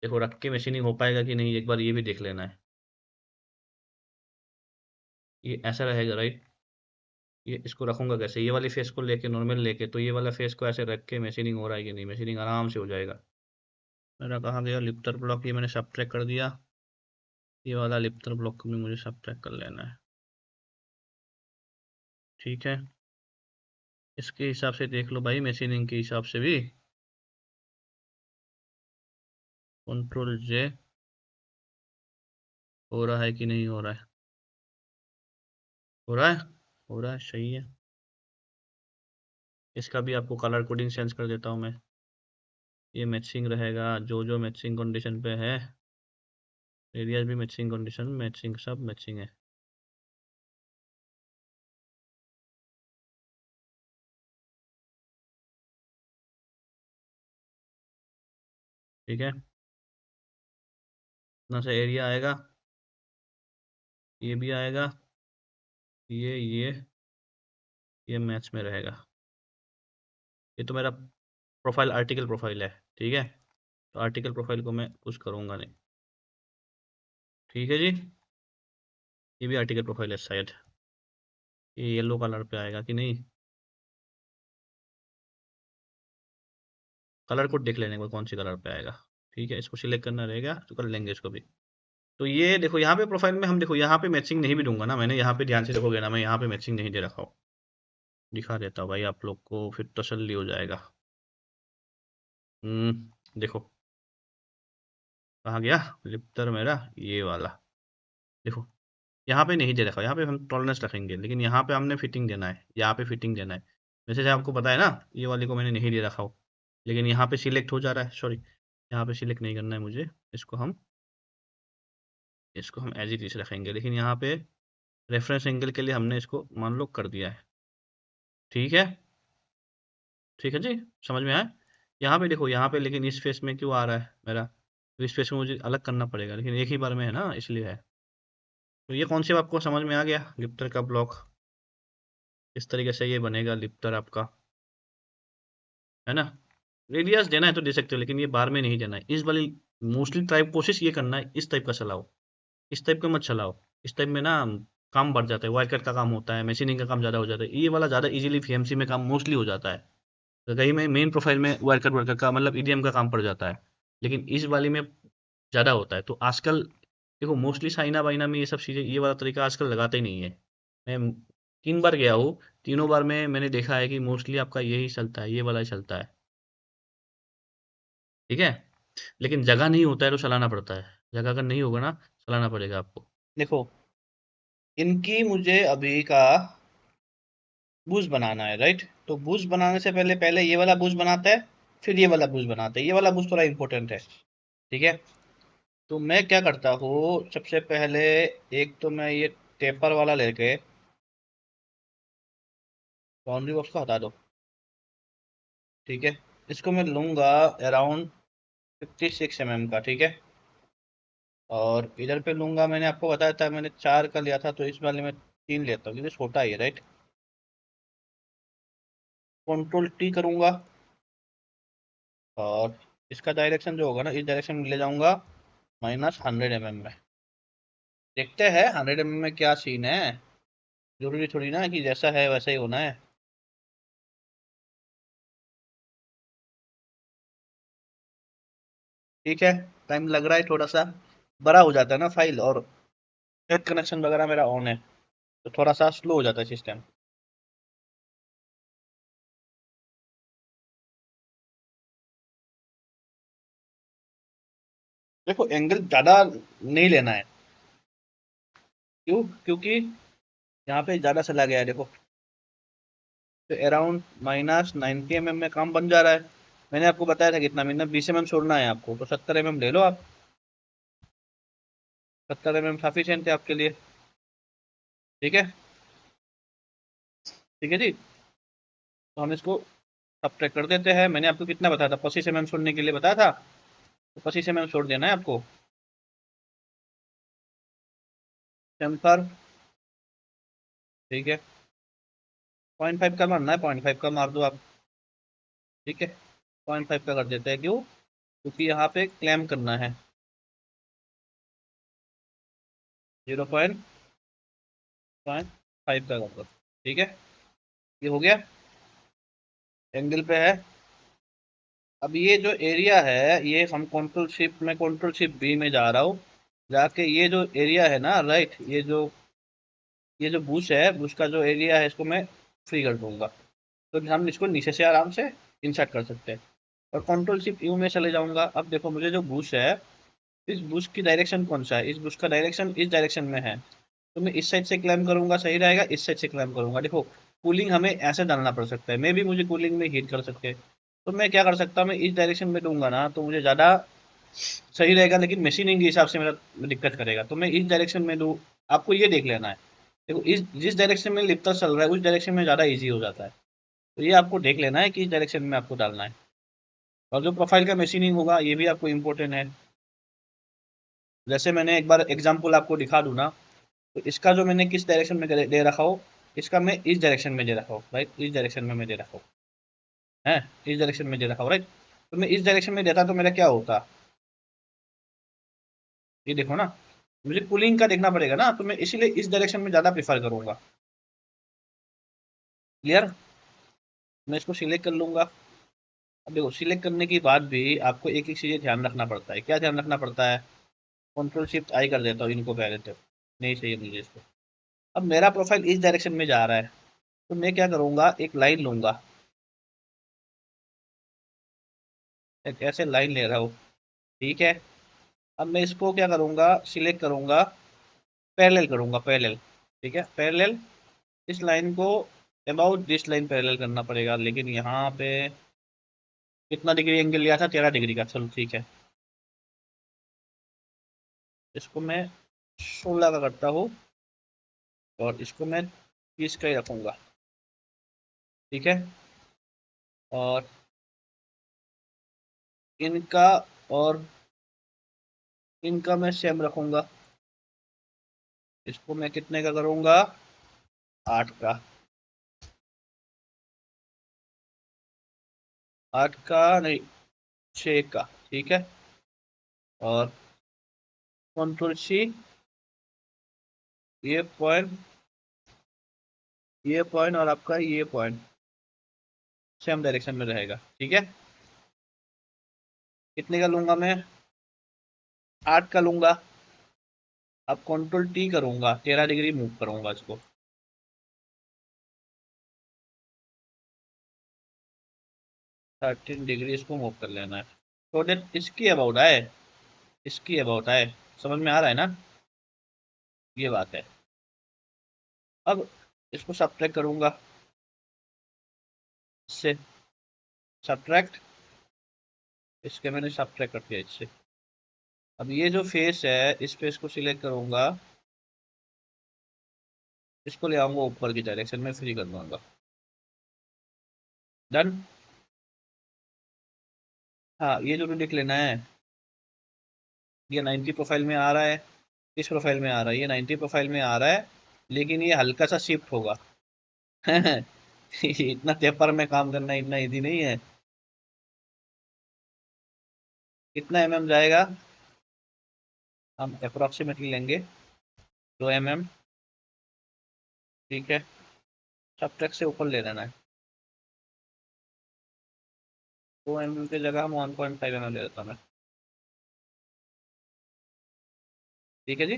देखो रख के मशीनिंग हो पाएगा कि नहीं, एक बार ये भी देख लेना है। ये ऐसा रहेगा, राइट, ये इसको रखूंगा कैसे, ये वाली फेस को लेके, नॉर्मल लेके, तो ये वाला फेस को ऐसे रख के मशीनिंग हो रहा है कि नहीं, मशीनिंग आराम से हो जाएगा। मेरा कहाँ गया लिफ्टर ब्लॉक, ये मैंने सब ट्रैक कर दिया। ये वाला लिफ्टर ब्लॉक को भी मुझे सब ट्रैक कर लेना है। ठीक है, इसके हिसाब से देख लो भाई, मशीनिंग के हिसाब से भी। Ctrl J, हो रहा है कि नहीं हो रहा है, हो रहा है, हो रहा है, सही है। इसका भी आपको कलर कोडिंग चेंज कर देता हूँ मैं, ये मैचिंग रहेगा, जो जो मैचिंग कंडीशन पे है, एरिया भी मैचिंग कंडीशन, मैचिंग, सब मैचिंग है। ठीक है, इतना सा एरिया आएगा, ये भी आएगा, ये मैच में रहेगा। ये तो मेरा प्रोफाइल, आर्टिकल प्रोफाइल है। ठीक है, तो आर्टिकल प्रोफाइल को मैं कुछ करूँगा नहीं। ठीक है जी, ये भी आर्टिकल प्रोफाइल है शायद, ये येलो कलर पे आएगा कि नहीं, कलर कोड देख लेने को कौन सी कलर पे आएगा। ठीक है, इसको सिलेक्ट करना रहेगा तो कर लेंगे इसको भी। तो ये देखो यहाँ पे प्रोफाइल में हम देखो यहाँ पे मैचिंग नहीं भी दूंगा ना, मैंने यहाँ पे ध्यान से देखोगे ना, मैं यहाँ पे मैचिंग नहीं दे रखा हूँ। दिखा देता हूँ भाई आप लोग को, फिर तसल्ली हो जाएगा। देखो कहाँ गया लिप्टर मेरा, ये वाला देखो, यहाँ पे नहीं दे रखा, यहाँ पे हम टॉलरेंस रखेंगे, लेकिन यहाँ पे हमने फिटिंग देना है, यहाँ पे फिटिंग देना है। वैसे आपको पता है ना, ये वाले को मैंने नहीं दे रखा हो, लेकिन यहाँ पे सिलेक्ट हो जा रहा है, सॉरी यहाँ पे सिलेक्ट नहीं करना है मुझे, इसको हम एज इट इज रखेंगे, लेकिन यहाँ पे रेफरेंस एंगल के लिए हमने इसको मान लो कर दिया है। ठीक है, ठीक है जी, समझ में आया। यहाँ पे देखो, यहाँ पे लेकिन इस फेस में क्यों आ रहा है मेरा, तो इस फेस में मुझे अलग करना पड़ेगा, लेकिन एक ही बार में है ना, इसलिए है। तो ये कॉन्सेप्ट आपको समझ में आ गया, लिप्टर का ब्लॉक इस तरीके से ये बनेगा लिप्टर आपका, है ना। रेडियस देना है तो दे सकते हो, लेकिन ये बार में नहीं देना है इस वाली। मोस्टली टाइप कोशिश ये करना है इस टाइप का चलाओ, इस टाइप का मत चलाओ। इस टाइप में ना काम बढ़ जाता है, वायर कट का काम होता है, मशीनिंग का काम ज़्यादा हो जाता है, ये वाला ज़्यादा इजीली फीएमसी में काम मोस्टली हो जाता है। तो कहीं में मेन प्रोफाइल में वायर कट वर्कर का मतलब ईडीएम का काम पड़ जाता है, लेकिन इस वाली में ज़्यादा होता है। तो आजकल देखो मोस्टली साइना वाइना में ये सब चीज़ें, ये वाला तरीका आजकल लगाते ही नहीं है। मैं 3 बार गया हूँ, तीनों बार में मैंने देखा है कि मोस्टली आपका यही चलता है, ये वाला ही चलता है। ठीक है, लेकिन जगह नहीं होता है तो चलाना पड़ता है, जगह अगर नहीं होगा ना चलाना पड़ेगा आपको। देखो इनकी मुझे अभी का बूस्ट बनाना है, राइट। तो बूस्ट बनाने से पहले पहले ये वाला बूस्ट बनाता है, फिर ये वाला बूस्ट बनाता है, ये वाला बूस्ट थोड़ा इंपॉर्टेंट है। ठीक है, तो मैं क्या करता हूँ, सबसे पहले एक तो मैं ये टेपर वाला लेके, बाउंड्री बॉक्स को हटा दो। ठीक है, इसको मैं लूँगा अराउंड 56 mm का। ठीक है, और इधर पे लूँगा, मैंने आपको बताया था मैंने 4 का लिया था, तो इस वाले में 3 लेता हूँ क्योंकि छोटा ही है, राइट। कंट्रोल टी करूँगा, और इसका डायरेक्शन जो होगा ना, इस डायरेक्शन में ले जाऊँगा -100 mm में। देखते हैं 100 mm में क्या सीन है, जरूरी थोड़ी ना कि जैसा है वैसा ही होना है। ठीक है, टाइम लग रहा है थोड़ा सा, बड़ा हो जाता है ना फाइल, और नेट कनेक्शन वगैरह मेरा ऑन है, तो थोड़ा सा स्लो हो जाता है सिस्टम। देखो एंगल ज़्यादा नहीं लेना है, क्यों, क्योंकि यहाँ पे ज़्यादा चला गया है देखो, तो अराउंड -90 mm में काम बन जा रहा है। मैंने आपको बताया था कितना, मैंने 20 mm छोड़ना है आपको, तो 70 mm ले लो आप, 70 mm सफिशिएंट है आपके लिए। ठीक है, ठीक है जी, तो हम इसको सब्ट्रैक्ट कर देते हैं। मैंने आपको कितना बताया था, 25 mm छोड़ने के लिए बताया था, तो 25 mm छोड़ देना है आपको। टेम्पर, ठीक है, 0.5 का मारना है, 0.5 का मार दो आप। ठीक है, 0.5 का कर देते हैं, क्यों, क्योंकि यहाँ पे क्लेम करना है 0.5 का कर दो। ठीक है, ये हो गया, एंगल पे है। अब ये जो एरिया है, ये हम कंट्रोल शिफ्ट में, कंट्रोल शिफ्ट बी में जा रहा हूँ, जाके ये जो एरिया है ना, राइट, ये जो बुश है, बुश का जो एरिया है, इसको मैं फ्री कर दूंगा, तो हम इसको नीचे से आराम से इंसर्ट कर सकते हैं। और कंट्रोल शिफ्ट यू में चले जाऊंगा। अब देखो मुझे जो बुश है, इस बुश की डायरेक्शन कौन सा है, इस बुश का डायरेक्शन इस डायरेक्शन में है, तो मैं इस साइड से क्लाइम करूंगा, सही रहेगा, इस साइड से क्लाइम करूंगा। देखो कूलिंग हमें ऐसे डालना पड़ सकता है, मे भी मुझे कूलिंग में हीट कर सकते हैं, तो मैं क्या कर सकता हूँ, मैं इस डायरेक्शन में दूंगा ना तो मुझे ज़्यादा सही रहेगा, लेकिन मशीनिंग के हिसाब से मेरा दिक्कत करेगा, तो मैं इस डायरेक्शन में दूँ। आपको ये देख लेना है, देखो इस जिस डायरेक्शन में लिप्टर चल रहा है, उस डायरेक्शन में ज़्यादा ईजी हो जाता है, तो ये आपको देख लेना है कि इस डायरेक्शन में आपको डालना है। और जो प्रोफाइल का मशीनिंग होगा, ये भी आपको इम्पोर्टेंट है। जैसे मैंने एक बार एग्जाम्पल आपको दिखा दूँ ना, तो इसका जो मैंने किस डायरेक्शन में दे रखा हो, इसका मैं इस डायरेक्शन में दे रखा हूँ, राइट, इस डायरेक्शन में मैं दे रखा हूँ, है, इस डायरेक्शन में दे रखा हूँ, राइट। तो मैं इस डायरेक्शन में देता तो मेरा क्या होता, ये देखो ना, मुझे कूलिंग का देखना पड़ेगा ना, तो मैं इसीलिए इस डायरेक्शन में ज़्यादा प्रीफर करूँगा। क्लियर, मैं इसको सिलेक्ट कर लूँगा, अब देखो सिलेक्ट करने के बाद भी आपको एक एक चीज़ें ध्यान रखना पड़ता है। क्या ध्यान रखना पड़ता है? कंट्रोल शिफ्ट आई कर देता हूँ इनको पहले तो, नहीं चाहिए मुझे इसको। अब मेरा प्रोफाइल इस डायरेक्शन में जा रहा है, तो मैं क्या करूँगा, एक लाइन लूँगा, एक ऐसे लाइन ले रहा हूँ, ठीक है। अब मैं इसको क्या करूँगा, सिलेक्ट करूँगा, पैरेलल करूँगा, पैरेलल, ठीक है, पैरेलल। इस लाइन को अबाउट दिस लाइन पैरेलल करना पड़ेगा, लेकिन यहाँ पे कितना डिग्री एंगल लिया था, 13 डिग्री का, चलो ठीक है। इसको मैं 16 का करता हूँ और इसको मैं 30 का ही रखूँगा, ठीक है। और इनका और इनका मैं सेम रखूँगा। इसको मैं कितने का करूँगा, 8 का, 8 का नहीं, 6 का, ठीक है। और कंट्रोल सी, ये पॉइंट, ये पॉइंट और आपका ये पॉइंट सेम डायरेक्शन में रहेगा, ठीक है। कितने का लूँगा मैं, 8 का लूँगा। अब कंट्रोल टी करूँगा, 13 डिग्री मूव करूँगा इसको, 13 डिग्री इसको मूव कर लेना है, तो देट इसकी अबाउट आए, इसकी अबाउट आए। समझ में आ रहा है ना, ये बात है। अब इसको सब्ट्रैक्ट करूँगा, इससे सब्ट्रैक्ट, इसके मैंने सब्ट्रैक्ट कर दिया इससे। अब ये जो फेस है, इस फेस को सिलेक्ट करूँगा, इसको ले आऊँगा ऊपर की डायरेक्शन में, फ्री कर दूँगा, डन। हाँ, ये जो लिख लेना है, ये 90 प्रोफाइल में आ रहा है, इस प्रोफाइल में आ रहा है, ये 90 प्रोफाइल में आ रहा है, लेकिन ये हल्का सा शिफ्ट होगा। इतना टेपर में काम करना इतना इजी नहीं है। कितना जाएगा, हम अप्रोक्सीमेटली लेंगे 2 ठीक है। सब ट्रैक से ऊपर ले लेना है, 2 की जगह हम 1.5 ले लेता मैं, ठीक है जी।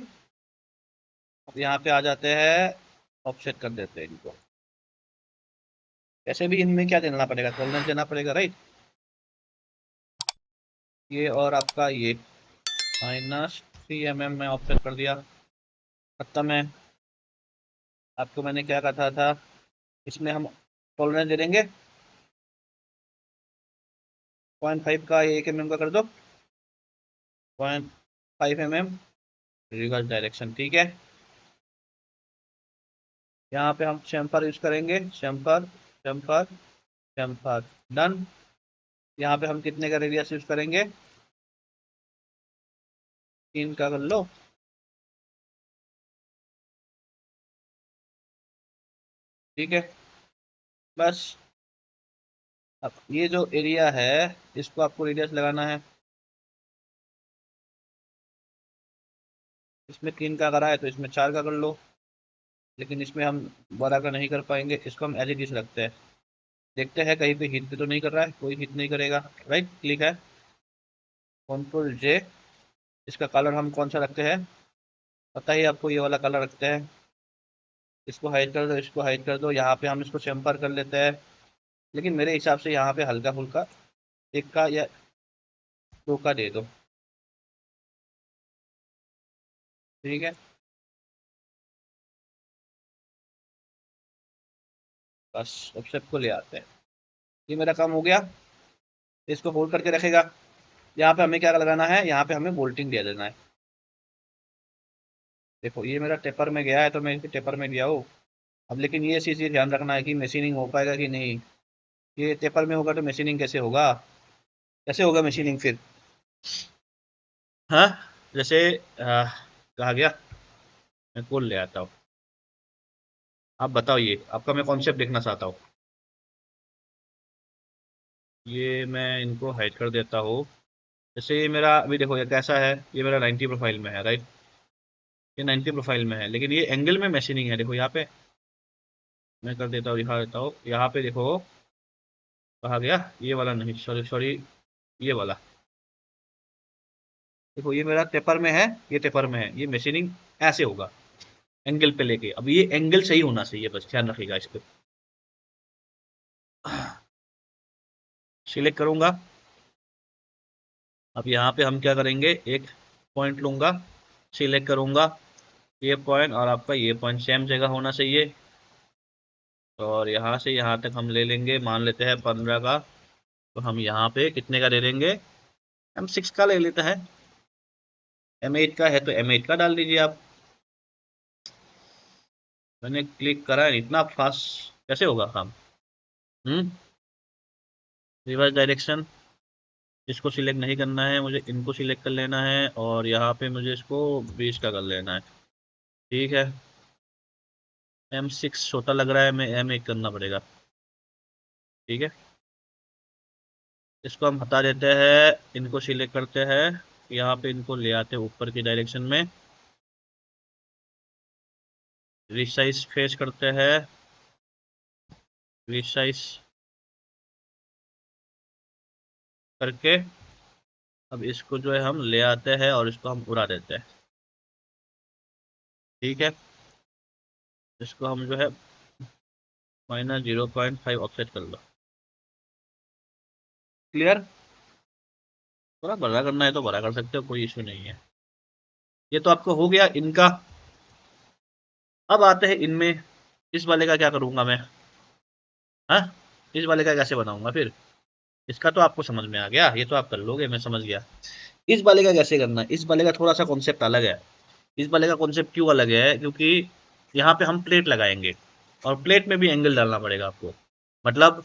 अब यहाँ पे आ जाते हैं, ऑफसेट कर देते हैं इनको। ऐसे भी इनमें क्या देना पड़ेगा, टॉलरेंस देना पड़ेगा, राइट। ये और आपका ये -3 में ऑफसेट कर दिया, खत्म है। आपको मैंने क्या कहा था, इसमें हम टॉलरेंस दे देंगे 0.5 का, 1 का कर दो, 0.5 रिवर्स डायरेक्शन, ठीक है। यहाँ पे हम शैम्पर यूज करेंगे, शैम्पर, शैम्पर, शैम्पर, डन। यहाँ पे हम कितने का रेडियस यूज करेंगे, 3 का कर लो, ठीक है। बस अब ये जो एरिया है, इसको आपको रेडियस लगाना है। इसमें 3 का करा है तो इसमें 4 का कर लो, लेकिन इसमें हम 12 का नहीं कर पाएंगे, इसको हम एज रखते हैं। देखते हैं कहीं पे हिट भी तो नहीं कर रहा है, कोई हिट नहीं करेगा, राइट क्लिक है, कंट्रोल जे। इसका कलर हम कौन सा रखते हैं, पता ही आपको, ये वाला कलर रखते हैं। इसको हाइड कर दो, इसको हाइड कर दो, यहाँ पे हम इसको टेम्पर कर लेते हैं, लेकिन मेरे हिसाब से यहाँ पे हल्का फुल्का 1 का या 2 का दे दो, ठीक है। बस अब सबको ले आते हैं, ये मेरा काम हो गया। इसको होल्ड करके रखेगा। यहाँ पे हमें क्या लगाना है, यहाँ पे हमें बोल्टिंग दे देना है। देखो ये मेरा टेपर में गया है, तो मैं इसे टेपर में दिया हूँ। अब लेकिन ये चीज़ ये ध्यान रखना है कि मशीनिंग हो पाएगा कि नहीं। ये टेपर में होगा तो मशीनिंग कैसे होगा, कैसे होगा मशीनिंग फिर। हाँ, जैसे कहा गया, मैं कोड ले आता हूँ। आप बताओ, ये आपका मैं कॉन्सेप्ट देखना चाहता हूँ। ये मैं इनको हाइड कर देता हूँ। जैसे ये मेरा अभी देखो ये कैसा है, ये मेरा 90 प्रोफाइल में है, राइट। ये 90 प्रोफाइल में है, लेकिन ये एंगल में मशीनिंग है। देखो यहाँ पे मैं कर देता हूँ, दिखा देता हूँ, यहाँ पे देखो कहा गया, ये वाला नहीं, सॉरी सॉरी, ये वाला। देखो ये मेरा टेपर में है, ये टेपर में है, ये मशीनिंग ऐसे होगा एंगल पे लेके। अब ये एंगल सही होना चाहिए, बस ध्यान रखिएगा इस पे। सिलेक्ट करूंगा। अब यहाँ पे हम क्या करेंगे, एक पॉइंट लूंगा, सिलेक्ट करूंगा ये पॉइंट, और आपका ये पॉइंट सेम जगह होना चाहिए। और यहाँ से यहाँ तक हम ले लेंगे, मान लेते हैं 15 का, तो हम यहाँ पे कितने का ले लेंगे, हम 6 का ले लेते हैं। M8 का है तो M8 का डाल दीजिए आप। मैंने क्लिक करा है, इतना फास्ट कैसे होगा काम। हम्म। रिवर्स डायरेक्शन, इसको सिलेक्ट नहीं करना है मुझे, इनको सिलेक्ट कर लेना है, और यहाँ पे मुझे इसको 20 का कर लेना है। ठीक है, M6 छोटा लग रहा है, मैं M8 करना पड़ेगा। ठीक है, इसको हम हटा देते हैं, इनको सिलेक्ट करते हैं, यहाँ पे इनको ले आते हैं ऊपर की डायरेक्शन में, रिसाइज फेस करते हैं, रिसाइज करके अब इसको जो है हम ले आते हैं और इसको हम उड़ा देते हैं। ठीक है, इसको हम जो है -0.5 ऑफसेट कर लो। क्लियर। थोड़ा बड़ा करना है तो बड़ा कर सकते हो, कोई इशू नहीं है। ये तो आपको हो गया इनका। अब आते हैं इनमें, इस वाले का क्या करूंगा मैं, हाँ, इस वाले का कैसे बनाऊंगा फिर। इसका तो आपको समझ में आ गया, ये तो आप कर लोगे, मैं समझ गया। इस वाले का कैसे करना है, इस वाले का थोड़ा सा कॉन्सेप्ट अलग है। इस वाले का कॉन्सेप्ट क्यों अलग है, क्योंकि यहाँ पे हम प्लेट लगाएंगे, और प्लेट में भी एंगल डालना पड़ेगा आपको। मतलब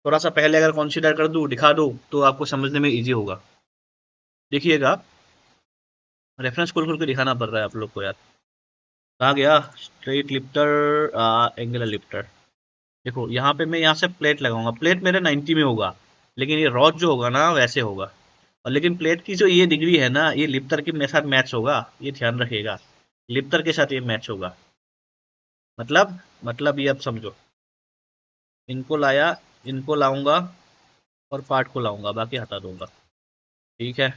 थोड़ा सा पहले अगर कंसीडर कर दूं, दिखा दूं, तो आपको समझने में इजी होगा। देखिएगा, रेफरेंस खोल खोल के दिखाना पड़ रहा है आप लोग को यार। कहाँ गया, स्ट्रेट लिफ्टर, एंगुलर लिफ्टर। देखो यहाँ पे मैं यहाँ से प्लेट लगाऊंगा, प्लेट मेरे 90 में होगा, लेकिन ये रॉड जो होगा ना वैसे होगा। और लेकिन प्लेट की जो ये डिग्री है ना, ये लिफ्टर के मेरे साथ मैच होगा, ये ध्यान रखिएगा, लिफ्टर के साथ ये मैच होगा। मतलब ये अब समझो, इनको लाया, इनको लाऊंगा, और पार्ट को लाऊंगा, बाकी हटा दूंगा। ठीक है,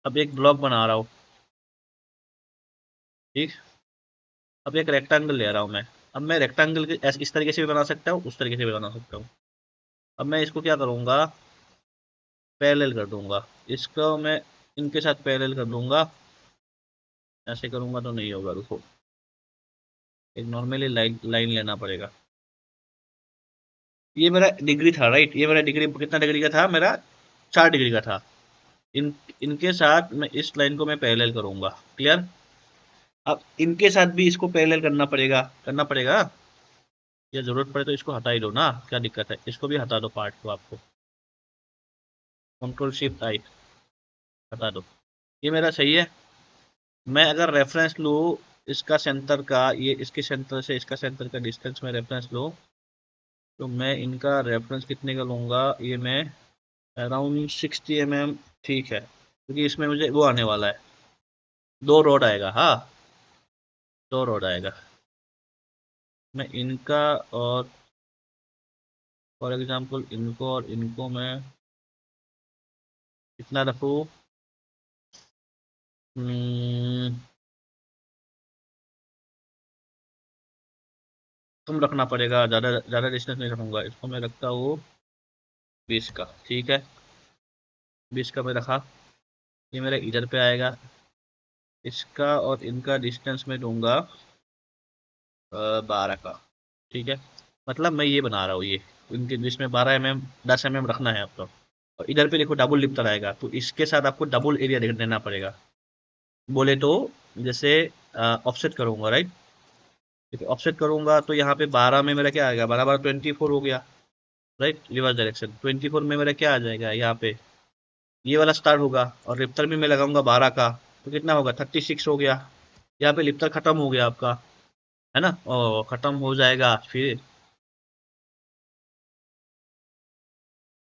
अब एक ब्लॉक बना रहा हूँ। ठीक, अब एक रेक्टेंगल ले रहा हूँ मैं। अब मैं रेक्टेंगल के इस तरीके से भी बना सकता हूँ, उस तरीके से भी बना सकता हूँ। अब मैं इसको क्या करूँगा, पैरेलल कर दूंगा, इसको मैं इनके साथ पैरेलल कर दूंगा। ऐसे करूंगा तो नहीं होगा, रुको, एक नॉर्मली लाइन लेना पड़ेगा। ये मेरा डिग्री था, राइट, ये मेरा डिग्री कितना डिग्री का था मेरा, 4 डिग्री का था। इनके साथ मैं इस लाइन को मैं पैरेलल करूंगा। क्लियर। अब इनके साथ भी इसको पैरेलल करना पड़ेगा। या जरूरत पड़े तो इसको हटा ही दो ना, क्या दिक्कत है, इसको भी हटा दो पार्ट को, आपको Ctrl+Shift+I हटा दो। ये मेरा सही है। मैं अगर रेफरेंस लूँ इसका सेंटर का, ये इसके सेंटर से इसका सेंटर का डिस्टेंस में रेफरेंस लूँ, तो मैं इनका रेफरेंस कितने का लूँगा, ये मैं अराउंड 60 mm। ठीक है, क्योंकि इसमें मुझे वो आने वाला है, 2 रॉड आएगा, हाँ, 2 रॉड आएगा। मैं इनका, और फॉर एग्जांपल इनको और इनको मैं कितना रखूँ, कम रखना पड़ेगा, ज़्यादा ज़्यादा डिस्टेंस नहीं रखूँगा, इसको मैं रखता हूँ 20 का। ठीक है, 20 का मैं रखा, ये मेरा इधर पे आएगा। इसका और इनका डिस्टेंस मैं दूंगा 12 का। ठीक है, मतलब मैं ये बना रहा हूँ, ये इनके बीच में 12 mm 10 mm रखना है आपको। और इधर पे देखो डबल लिफ्टर आएगा, तो इसके साथ आपको डबल एरिया देना पड़ेगा। बोले तो जैसे ऑफसेट करूंगा, राइट, ठीक है, ऑफसेट करूंगा तो यहाँ पे 12 में मेरा क्या आएगा, 12 12 24 हो गया, राइट, रिवर्स डायरेक्शन 24 में मेरा क्या आ जाएगा, यहाँ पे ये वाला स्टार्ट होगा, और लिफ्टर भी मैं लगाऊंगा 12 का, तो कितना होगा, 36 हो गया। यहाँ पे लिफ्टर खत्म हो गया आपका, है ना, और खत्म हो जाएगा, फिर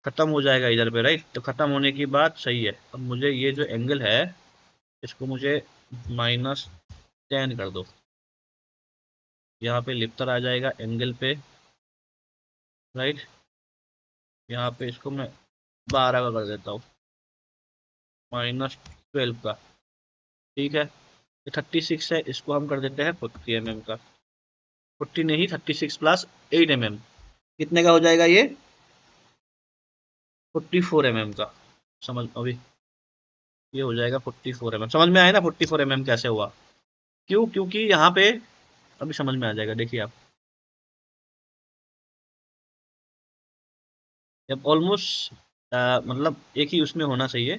खत्म हो जाएगा इधर पे, राइट। तो खत्म होने की बात सही है। अब मुझे ये जो एंगल है, इसको मुझे -10 कर दो। यहाँ पे लिफ्टर आ जाएगा एंगल पे, राइट। यहाँ पे इसको मैं 12 का कर देता हूँ, -12 का। ठीक है, ये 36 है, इसको हम कर देते हैं 40 mm का। 40 नहीं, 36 प्लस 8 mm, कितने का हो जाएगा ये? 44 mm का। समझ अभी ये हो जाएगा 44 mm। समझ में आया ना 44 mm कैसे हुआ? क्यों? क्योंकि यहाँ पे अभी समझ में आ जाएगा, देखिए आप। अब ऑलमोस्ट मतलब एक ही उसमें होना चाहिए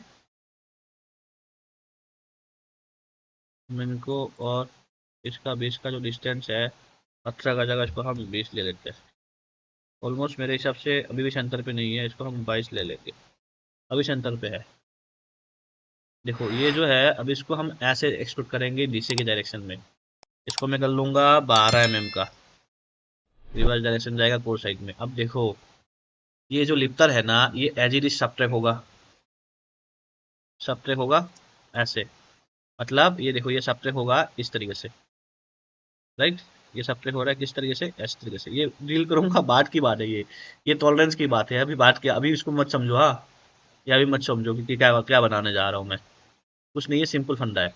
इनको, और इसका 20 का जो डिस्टेंस है, 18 का जगह इसको हम 20 ले लेते हैं। ऑलमोस्ट मेरे हिसाब से अभी भी सेंटर पे नहीं है, इसको हम 22 ले लेंगे। अभी सेंटर पे है। देखो ये जो है, अब इसको हम ऐसे एक्सट्रूड करेंगे डीसी के डायरेक्शन में। इसको मैं कर लूँगा 12 mm का, रिवर्स डायरेक्शन जाएगा कोर साइड में। अब देखो ये जो लिप्टर है ना, ये एज इट इज सबट्रैक्ट होगा, सबट्रैक्ट होगा ऐसे। मतलब ये देखो, ये सबट्रैक्ट होगा इस तरीके से, राइट। ये सबट्रैक्ट हो रहा है किस तरीके से? इस तरीके से। ये डील करूंगा, बात की बात है ये टॉलरेंस की बात है। अभी बात क्या, अभी इसको मत समझो, हाँ। या अभी मत समझो कि क्या क्या बनाने जा रहा हूँ मैं। कुछ नहीं है, सिंपल फंडा है।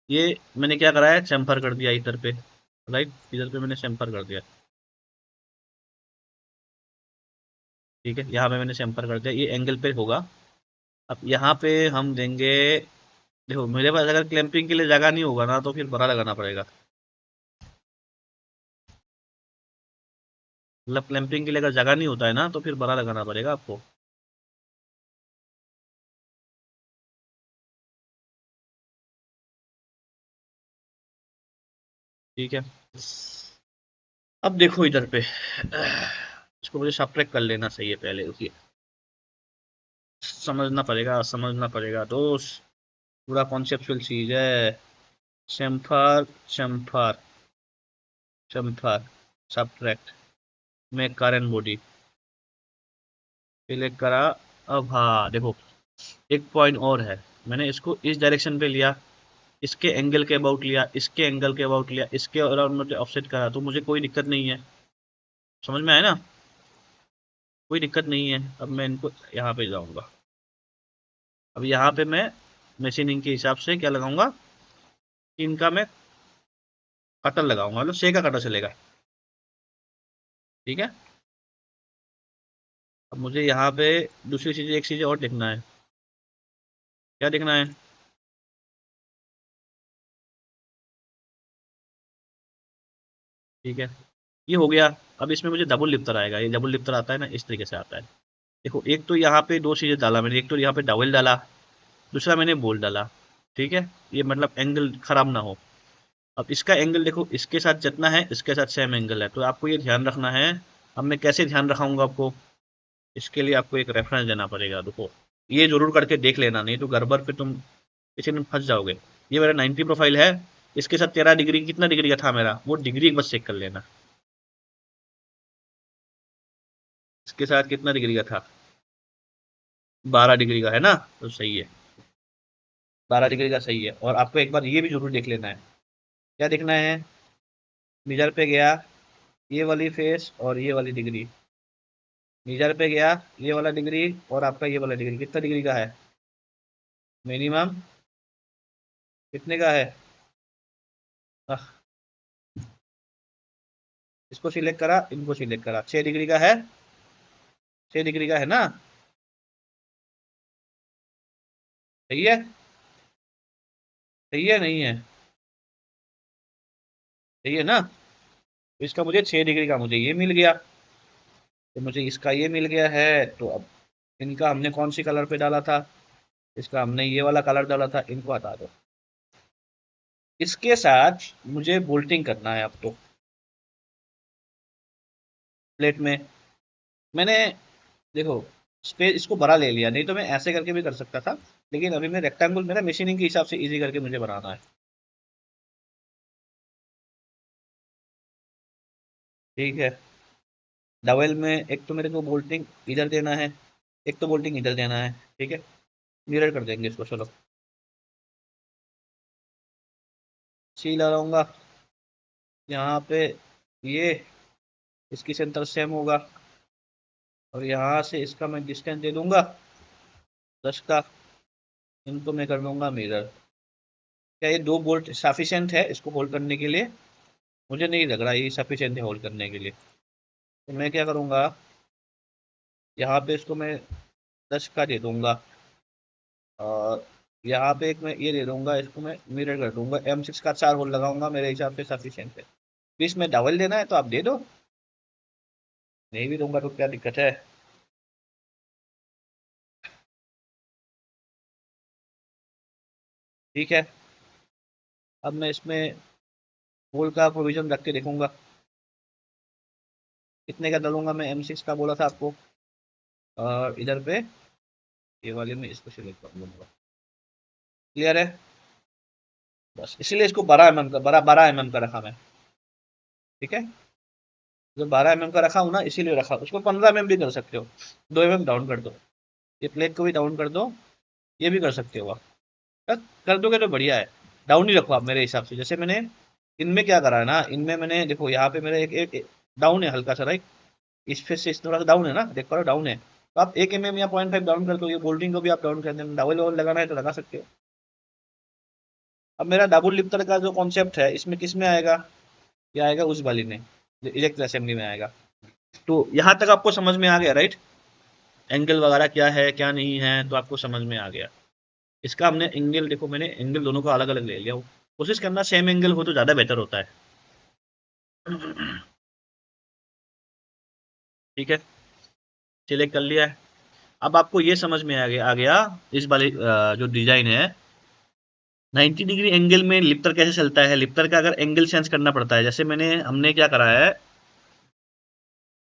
ये मैंने क्या करा है, चैम्फर कर दिया इधर पे, राइट। इधर पे मैंने चैम्फर कर दिया, ठीक है। यहाँ पे मैंने चैम्फर कर दिया, ये एंगल पे होगा। अब यहाँ पे हम देंगे, देखो मेरे पास अगर क्लैंपिंग के लिए जगह नहीं होगा ना, तो फिर बड़ा लगाना पड़ेगा। मतलब क्लैंपिंग के लिए अगर जगह नहीं होता है ना, तो फिर बड़ा लगाना पड़ेगा आपको। ठीक है। अब देखो इधर पे, इसको मुझे सब्ट्रैक्ट कर लेना चाहिए पहले, रुकिए। समझना पड़ेगा दोस्त। पूरा कॉन्सेप्चुअल चीज है। चैम्फर, चैम्फर, चैम्फर, सब्ट्रैक्ट में करंट बॉडी सिलेक्ट करा। अब हाँ देखो, एक पॉइंट और है। मैंने इसको इस डायरेक्शन पे लिया, इसके एंगल के अबाउट लिया, इसके एंगल के अबाउट लिया, इसके अराउंड में ऑफसेट करा, तो मुझे कोई दिक्कत नहीं है। समझ में आया ना? कोई दिक्कत नहीं है। अब मैं इनको यहाँ पे जाऊँगा। अब यहाँ पे मैं मशीनिंग के हिसाब से क्या लगाऊंगा, इनका मैं कटर लगाऊंगा, मतलब छः का कटर चलेगा। ठीक है। अब मुझे यहाँ पे दूसरी चीज़, एक चीज़ और देखना है। क्या देखना है? ठीक है, ये हो गया। अब इसमें मुझे डबल लिफ्टर आएगा। ये डबल लिफ्टर आता है ना, इस तरीके से आता है। देखो एक तो यहाँ पे दो चीज़ें डाला मैंने, एक तो यहाँ पे डबल डाला, दूसरा मैंने बोल डाला। ठीक है, ये मतलब एंगल खराब ना हो। अब इसका एंगल देखो, इसके साथ जितना है इसके साथ सेम एंगल है, तो आपको ये ध्यान रखना है। अब मैं कैसे ध्यान रखाऊंगा आपको, इसके लिए आपको एक रेफरेंस देना पड़ेगा। रुको, ये जरूर करके देख लेना, नहीं तो गड़बड़ पे तुम इसी में फंस जाओगे। ये मेरा 90 प्रोफाइल है, इसके साथ 13 डिग्री, कितना डिग्री का था मेरा, वो डिग्री एक बस चेक कर लेना। इसके साथ कितना डिग्री का था? 12 डिग्री का है ना, तो सही है। 12 डिग्री का सही है। और आपको एक बार ये भी जरूर देख लेना है। क्या देखना है? मीजर पे गया, ये वाली फेस और ये वाली डिग्री। मीजर पे गया, ये वाला डिग्री और आपका ये वाला डिग्री, कितना डिग्री का है? मिनिमम कितने का है? आह, इसको सिलेक्ट करा, इनको सिलेक्ट करा, 6 डिग्री का है। 6 डिग्री का है ना? सही है? सही है नहीं है? सही है ना? तो इसका मुझे 6 डिग्री का मुझे ये मिल गया, तो मुझे इसका ये मिल गया है। तो अब इनका हमने कौन सी कलर पे डाला था, इसका हमने ये वाला कलर डाला था, इनको हटा दो। इसके साथ मुझे बोल्टिंग करना है अब तो, प्लेट में। मैंने देखो स्पेस इसको बड़ा ले लिया, नहीं तो मैं ऐसे करके भी कर सकता था, लेकिन अभी मैं रेक्टेंगल, मेरा मशीनिंग के हिसाब से इजी करके मुझे बनाना है। ठीक है। डबल में एक तो मेरे को बोल्टिंग इधर देना है, एक तो बोल्टिंग इधर देना है। ठीक है, मिरर कर देंगे इसको, चलो। सी लगाऊंगा यहाँ पे, ये इसकी सेंटर सेम होगा। और यहाँ से इसका मैं डिस्टेंस दे दूंगा 10 का। इनको मैं कर दूंगा मिरर। क्या ये 2 बोल्ट सफिशिएंट है इसको होल्ड करने के लिए? मुझे नहीं लग रहा ये सफिशिएंट है होल्ड करने के लिए। तो मैं क्या करूँगा, यहाँ पे इसको मैं 10 का दे दूंगा और यहाँ पे एक मैं ये दे दूंगा, इसको मैं मिरर कर दूंगा। M6 का 4 होल लगाऊंगा, मेरे हिसाब से सफिशिएंट है। बीच में डबल देना है तो आप दे दो, नहीं भी दूंगा तो क्या दिक्कत है। ठीक है, अब मैं इसमें होल का प्रोविजन रख के देखूंगा कितने का डालूंगा। मैं M6 का बोला था आपको, और इधर पे ये वाले में इसको सिलेक्ट कर लूंगा। क्लियर है? बस इसीलिए इसको 12 mm का 12 mm का रखा मैं। ठीक है, जो 12 mm का रखा हूँ ना इसीलिए रखा। उसको 15 mm भी कर सकते हो, 2 mm डाउन कर दो, ये प्लेट को भी डाउन कर दो, ये भी कर सकते हो आप। कर दोगे तो बढ़िया है। डाउन ही रखो आप मेरे हिसाब से। जैसे मैंने इनमें क्या करा है ना, इनमें मैंने देखो यहाँ पे मेरा एक डाउन है हल्का सा, राइट। इस फेस से इस थोड़ा सा डाउन है ना, देख पा रहे हो डाउन है। तो आप 1 mm या 0.5 डाउन कर दो। ये बोल्टिंग को भी आप डाउन कर देना, डबल वॉल लगाना है तो लगा सकते हो। अब मेरा डबल लिफ्टर का जो कॉन्सेप्ट है इसमें किस में आएगा, ये आएगा उस वाली में, इलेक्ट्रिक असेंबली में आएगा। तो यहाँ तक आपको समझ में आ गया, राइट? एंगल वगैरह क्या है क्या नहीं है तो आपको समझ में आ गया। इसका हमने एंगल देखो, मैंने एंगल दोनों को अलग अलग ले लिया। कोशिश करना सेम एंगल हो तो ज़्यादा बेटर होता है। ठीक है, सिलेक्ट कर लिया है। अब आपको ये समझ में आ गया इस वाली जो डिजाइन है 90 डिग्री एंगल में लिफ्टर कैसे चलता है। लिफ्टर का अगर एंगल चेंज करना पड़ता है, जैसे हमने क्या करा है,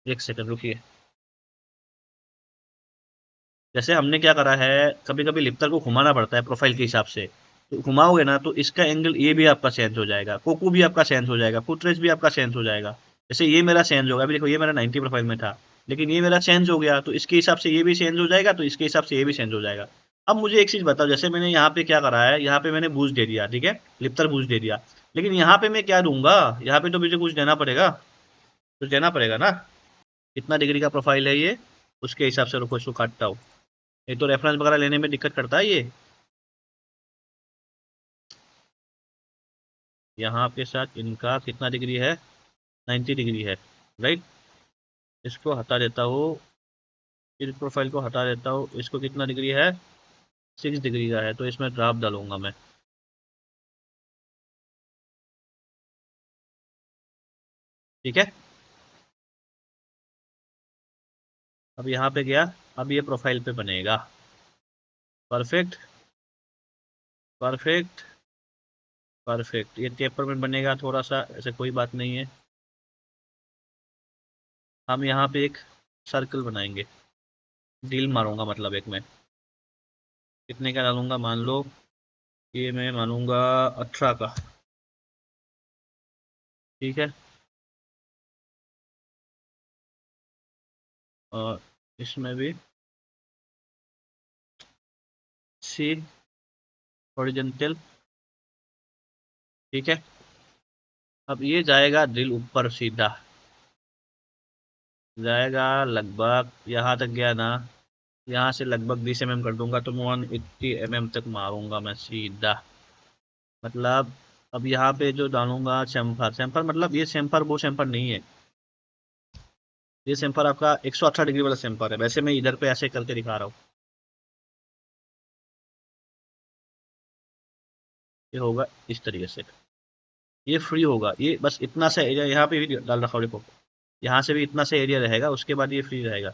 एक सेकंड रुकिए। जैसे हमने क्या करा है, कभी कभी लिफ्टर को घुमाना पड़ता है प्रोफाइल के हिसाब से। तो घुमाओगे ना तो इसका एंगल ये भी आपका चेंज हो जाएगा, कोकू भी आपका चेंज हो जाएगा, फुटरेस्ट भी आपका चेंज हो जाएगा। जैसे ये मेरा चेंज होगा, अभी देखो ये मेरा 90 प्रोफाइल में था, लेकिन ये मेरा चेंज हो गया तो इसके हिसाब से ये भी चेंज हो जाएगा, तो इसके हिसाब से ये भी चेंज हो जाएगा। अब मुझे एक चीज़ बताओ, जैसे मैंने यहाँ पे क्या करा है, यहाँ पे मैंने बूस्ट दे दिया, ठीक है, लिफ्टर बूस्ट दे दिया। लेकिन यहाँ पे मैं क्या दूंगा, यहाँ पे तो मुझे कुछ देना पड़ेगा, कुछ देना पड़ेगा ना। कितना डिग्री का प्रोफाइल है ये, उसके हिसाब से रुको इसको काटता हूँ। ये तो रेफरेंस वगैरह लेने में दिक्कत करता है ये। यहाँ के साथ इनका कितना डिग्री है, 90 डिग्री है, राइट। इसको हटा देता हूँ, इस प्रोफाइल को हटा देता हूँ। इसको कितना डिग्री है, 6 डिग्री का है, तो इसमें ड्राप डालूंगा मैं। ठीक है, अब यहाँ पे गया, अब ये प्रोफाइल पे बनेगा। Perfect, perfect, perfect. ये टेपर में बनेगा थोड़ा सा, ऐसे कोई बात नहीं है। हम यहाँ पे एक सर्कल बनाएंगे, डील मारूंगा मतलब एक में। कितने का डालूंगा, मान लो ये मैं मानूंगा 18 का। ठीक है, और इसमें भी सी हॉरिजॉन्टल। ठीक है, अब ये जाएगा ड्रिल ऊपर सीधा, जाएगा लगभग यहाँ तक गया ना। यहाँ से लगभग 20 mm कर दूंगा तो मैं 180 mm तक मारूंगा मैं सीधा। मतलब अब यहाँ पे जो डालूंगा चैम्फर, चैम्फर मतलब ये चैम्फर वो चैम्फर नहीं है। ये चैम्फर आपका 118 डिग्री वाला चैम्फर है। वैसे मैं इधर पे ऐसे करके दिखा रहा हूँ, ये होगा इस तरीके से, ये फ्री होगा। ये बस इतना सा एरिया यहाँ पे भी डाल रखा हूँ, देखो यहाँ से भी इतना सा एरिया रहेगा, उसके बाद ये फ्री रहेगा।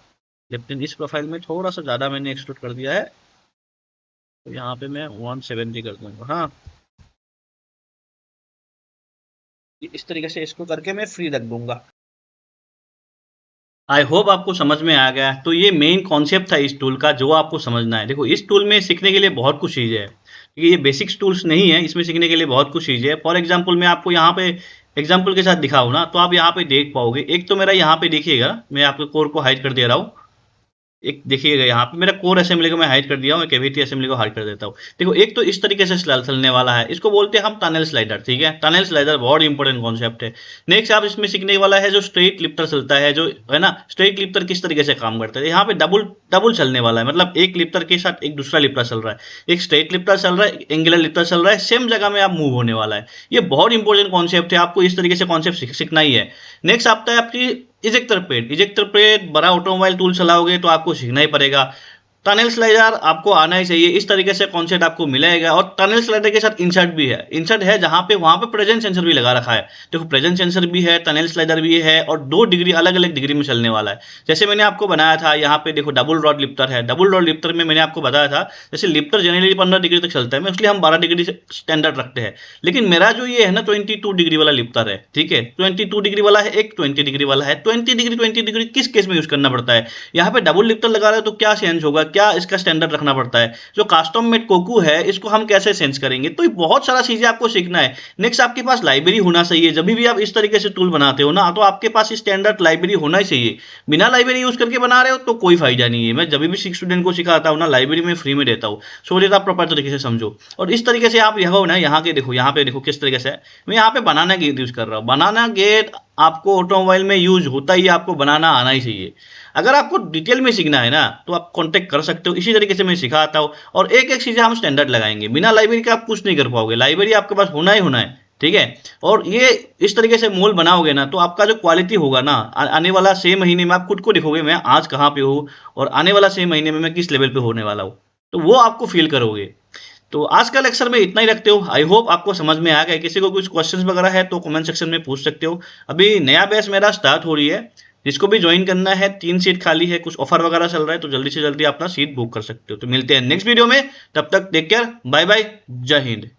लेकिन इस प्रोफाइल में थोड़ा सा ज़्यादा मैंने एक्सट्रूड कर दिया है, तो यहाँ पे मैं 170 कर दूंगा। हाँ, इस तरीके से इसको करके मैं फ्री रख दूंगा। आई होप आपको समझ में आ गया। तो ये मेन कॉन्सेप्ट था इस टूल का, जो आपको समझना है। देखो इस टूल में सीखने के लिए बहुत कुछ चीज़ है, क्योंकि ये बेसिक्स टूल्स नहीं है, इसमें सीखने के लिए बहुत कुछ चीज़ है। फॉर एग्जाम्पल मैं आपको यहाँ पे एग्जाम्पल के साथ दिखाऊँ ना, तो आप यहाँ पे देख पाओगे। एक तो मेरा यहाँ पे देखिएगा, मैं आपके कोड को हाइड कर दे रहा हूँ। एक देखिएगा यहाँ पे मेरा कोर असेंबली को मैं हाइड कर दिया हूँ, कैविटी असेंबली को हाइड कर देता हूँ। देखो एक तो इस तरीके से चलने वाला है, इसको बोलते हैं हम टनल स्लाइडर, ठीक है। टनल स्लाइडर बहुत इंपॉर्टेंट कॉन्सेप्ट है। नेक्स्ट आप इसमें सीखने वाला है जो स्ट्रेट लिफ्टर चलता है, जो है ना, स्ट्रेट लिफ्टर किस तरीके से काम करता है। यहाँ पे डबल डबल चलने वाला है, मतलब एक लिफ्टर के साथ एक दूसरा लिफ्टर चल रहा है, एक स्ट्रेट लिफ्टर चल रहा है, एक एंगुलर लिफ्टर चल रहा है, सेम जगह में आप मूव होने वाला है। ये बहुत इंपॉर्टेंट कॉन्सेप्ट है, आपको इस तरीके से कॉन्सेप्ट सीखना ही है। नेक्स्ट आता है आपकी इजेक्टर प्लेट। इजेक्टर प्लेट बड़ा ऑटोमोबाइल टूल चलाओगे तो आपको सीखना ही पड़ेगा। टनल स्लाइडर आपको आना ही चाहिए, इस तरीके से कॉन्सेप्ट आपको मिलेगा। और टनल स्लाइडर के साथ इंसर्ट भी है, इंसर्ट है जहां पे वहां पे प्रेजेंट सेंसर भी लगा रखा है। देखो प्रेजेंट सेंसर भी है, टनल स्लाइडर भी है, और 2 डिग्री अलग अलग डिग्री में चलने वाला है। जैसे मैंने आपको बनाया था यहाँ पे देखो डबल रॉड लिफ्टर है। डबल रॉड लिफ्टर में मैंने आपको बताया था जैसे लिफ्टर जनरली 15 डिग्री तक चलता है, इसलिए हम 12 डिग्री स्टैंडर्ड रखते हैं। लेकिन मेरा जो ये है ना 22 डिग्री वाला लिफ्टर है, ठीक है। 22 डिग्री वाला है, एक 20 डिग्री वाला है। 20 डिग्री किस केस में यूज करना पड़ता है, यहाँ पे डबल लिफ्टर लगा रहे हो तो क्या चेंज होगा, क्या इसका स्टैंडर्ड रखना पड़ता है। जो कस्टम मेड कोकू है इसको हम कैसे सेंस करेंगे, तो बहुत सारा चीजें आपको सीखना है। नेक्स्ट आपके पास लाइब्रेरी होना चाहिए, जब भी आप इस तरीके से टूल बनाते हो ना तो आपके पास स्टैंडर्ड लाइब्रेरी होना ही चाहिए। बिना लाइब्रेरी यूज करके बना रहे हो तो कोई फायदा नहीं है। मैं जब भी स्टूडेंट को सिखाता हूँ ना लाइब्रेरी में फ्री में देता हूँ, सो देता आप प्रॉपर तरीके से समझो। और इस तरीके से आप यह ना यहाँ के देखो, यहाँ पे देखो किस तरीके से मैं यहाँ पे बनाना गेट यूज कर रहा हूँ। बनाना गेट आपको ऑटोमोबाइल में यूज होता ही, आपको बनाना आना ही चाहिए। अगर आपको डिटेल में सीखना है ना तो आप कांटेक्ट कर सकते हो, इसी तरीके से मैं सिखाता हूँ। और एक एक चीजें हम स्टैंडर्ड लगाएंगे, बिना लाइब्रेरी के आप कुछ नहीं कर पाओगे। लाइब्रेरी आपके पास होना ही होना है, ठीक है। और ये इस तरीके से मोल बनाओगे ना तो आपका जो क्वालिटी होगा ना, आने वाला 6 महीने में आप खुद को दिखोगे मैं आज कहाँ पे हूँ और आने वाला 6 महीने में मैं किस लेवल पे होने वाला हूँ, तो वो आपको फील करोगे। तो आज का लेक्चर में इतना ही रखते हो। आई होप आपको समझ में आ गया। किसी को कुछ क्वेश्चंस वगैरह है तो कमेंट सेक्शन में पूछ सकते हो। अभी नया बैच मेरा स्टार्ट हो रही है, जिसको भी ज्वाइन करना है 3 सीट खाली है, कुछ ऑफर वगैरह चल रहा है, तो जल्दी से जल्दी अपना सीट बुक कर सकते हो। तो मिलते हैं नेक्स्ट वीडियो में, तब तक टेक केयर, बाय बाय, जय हिंद।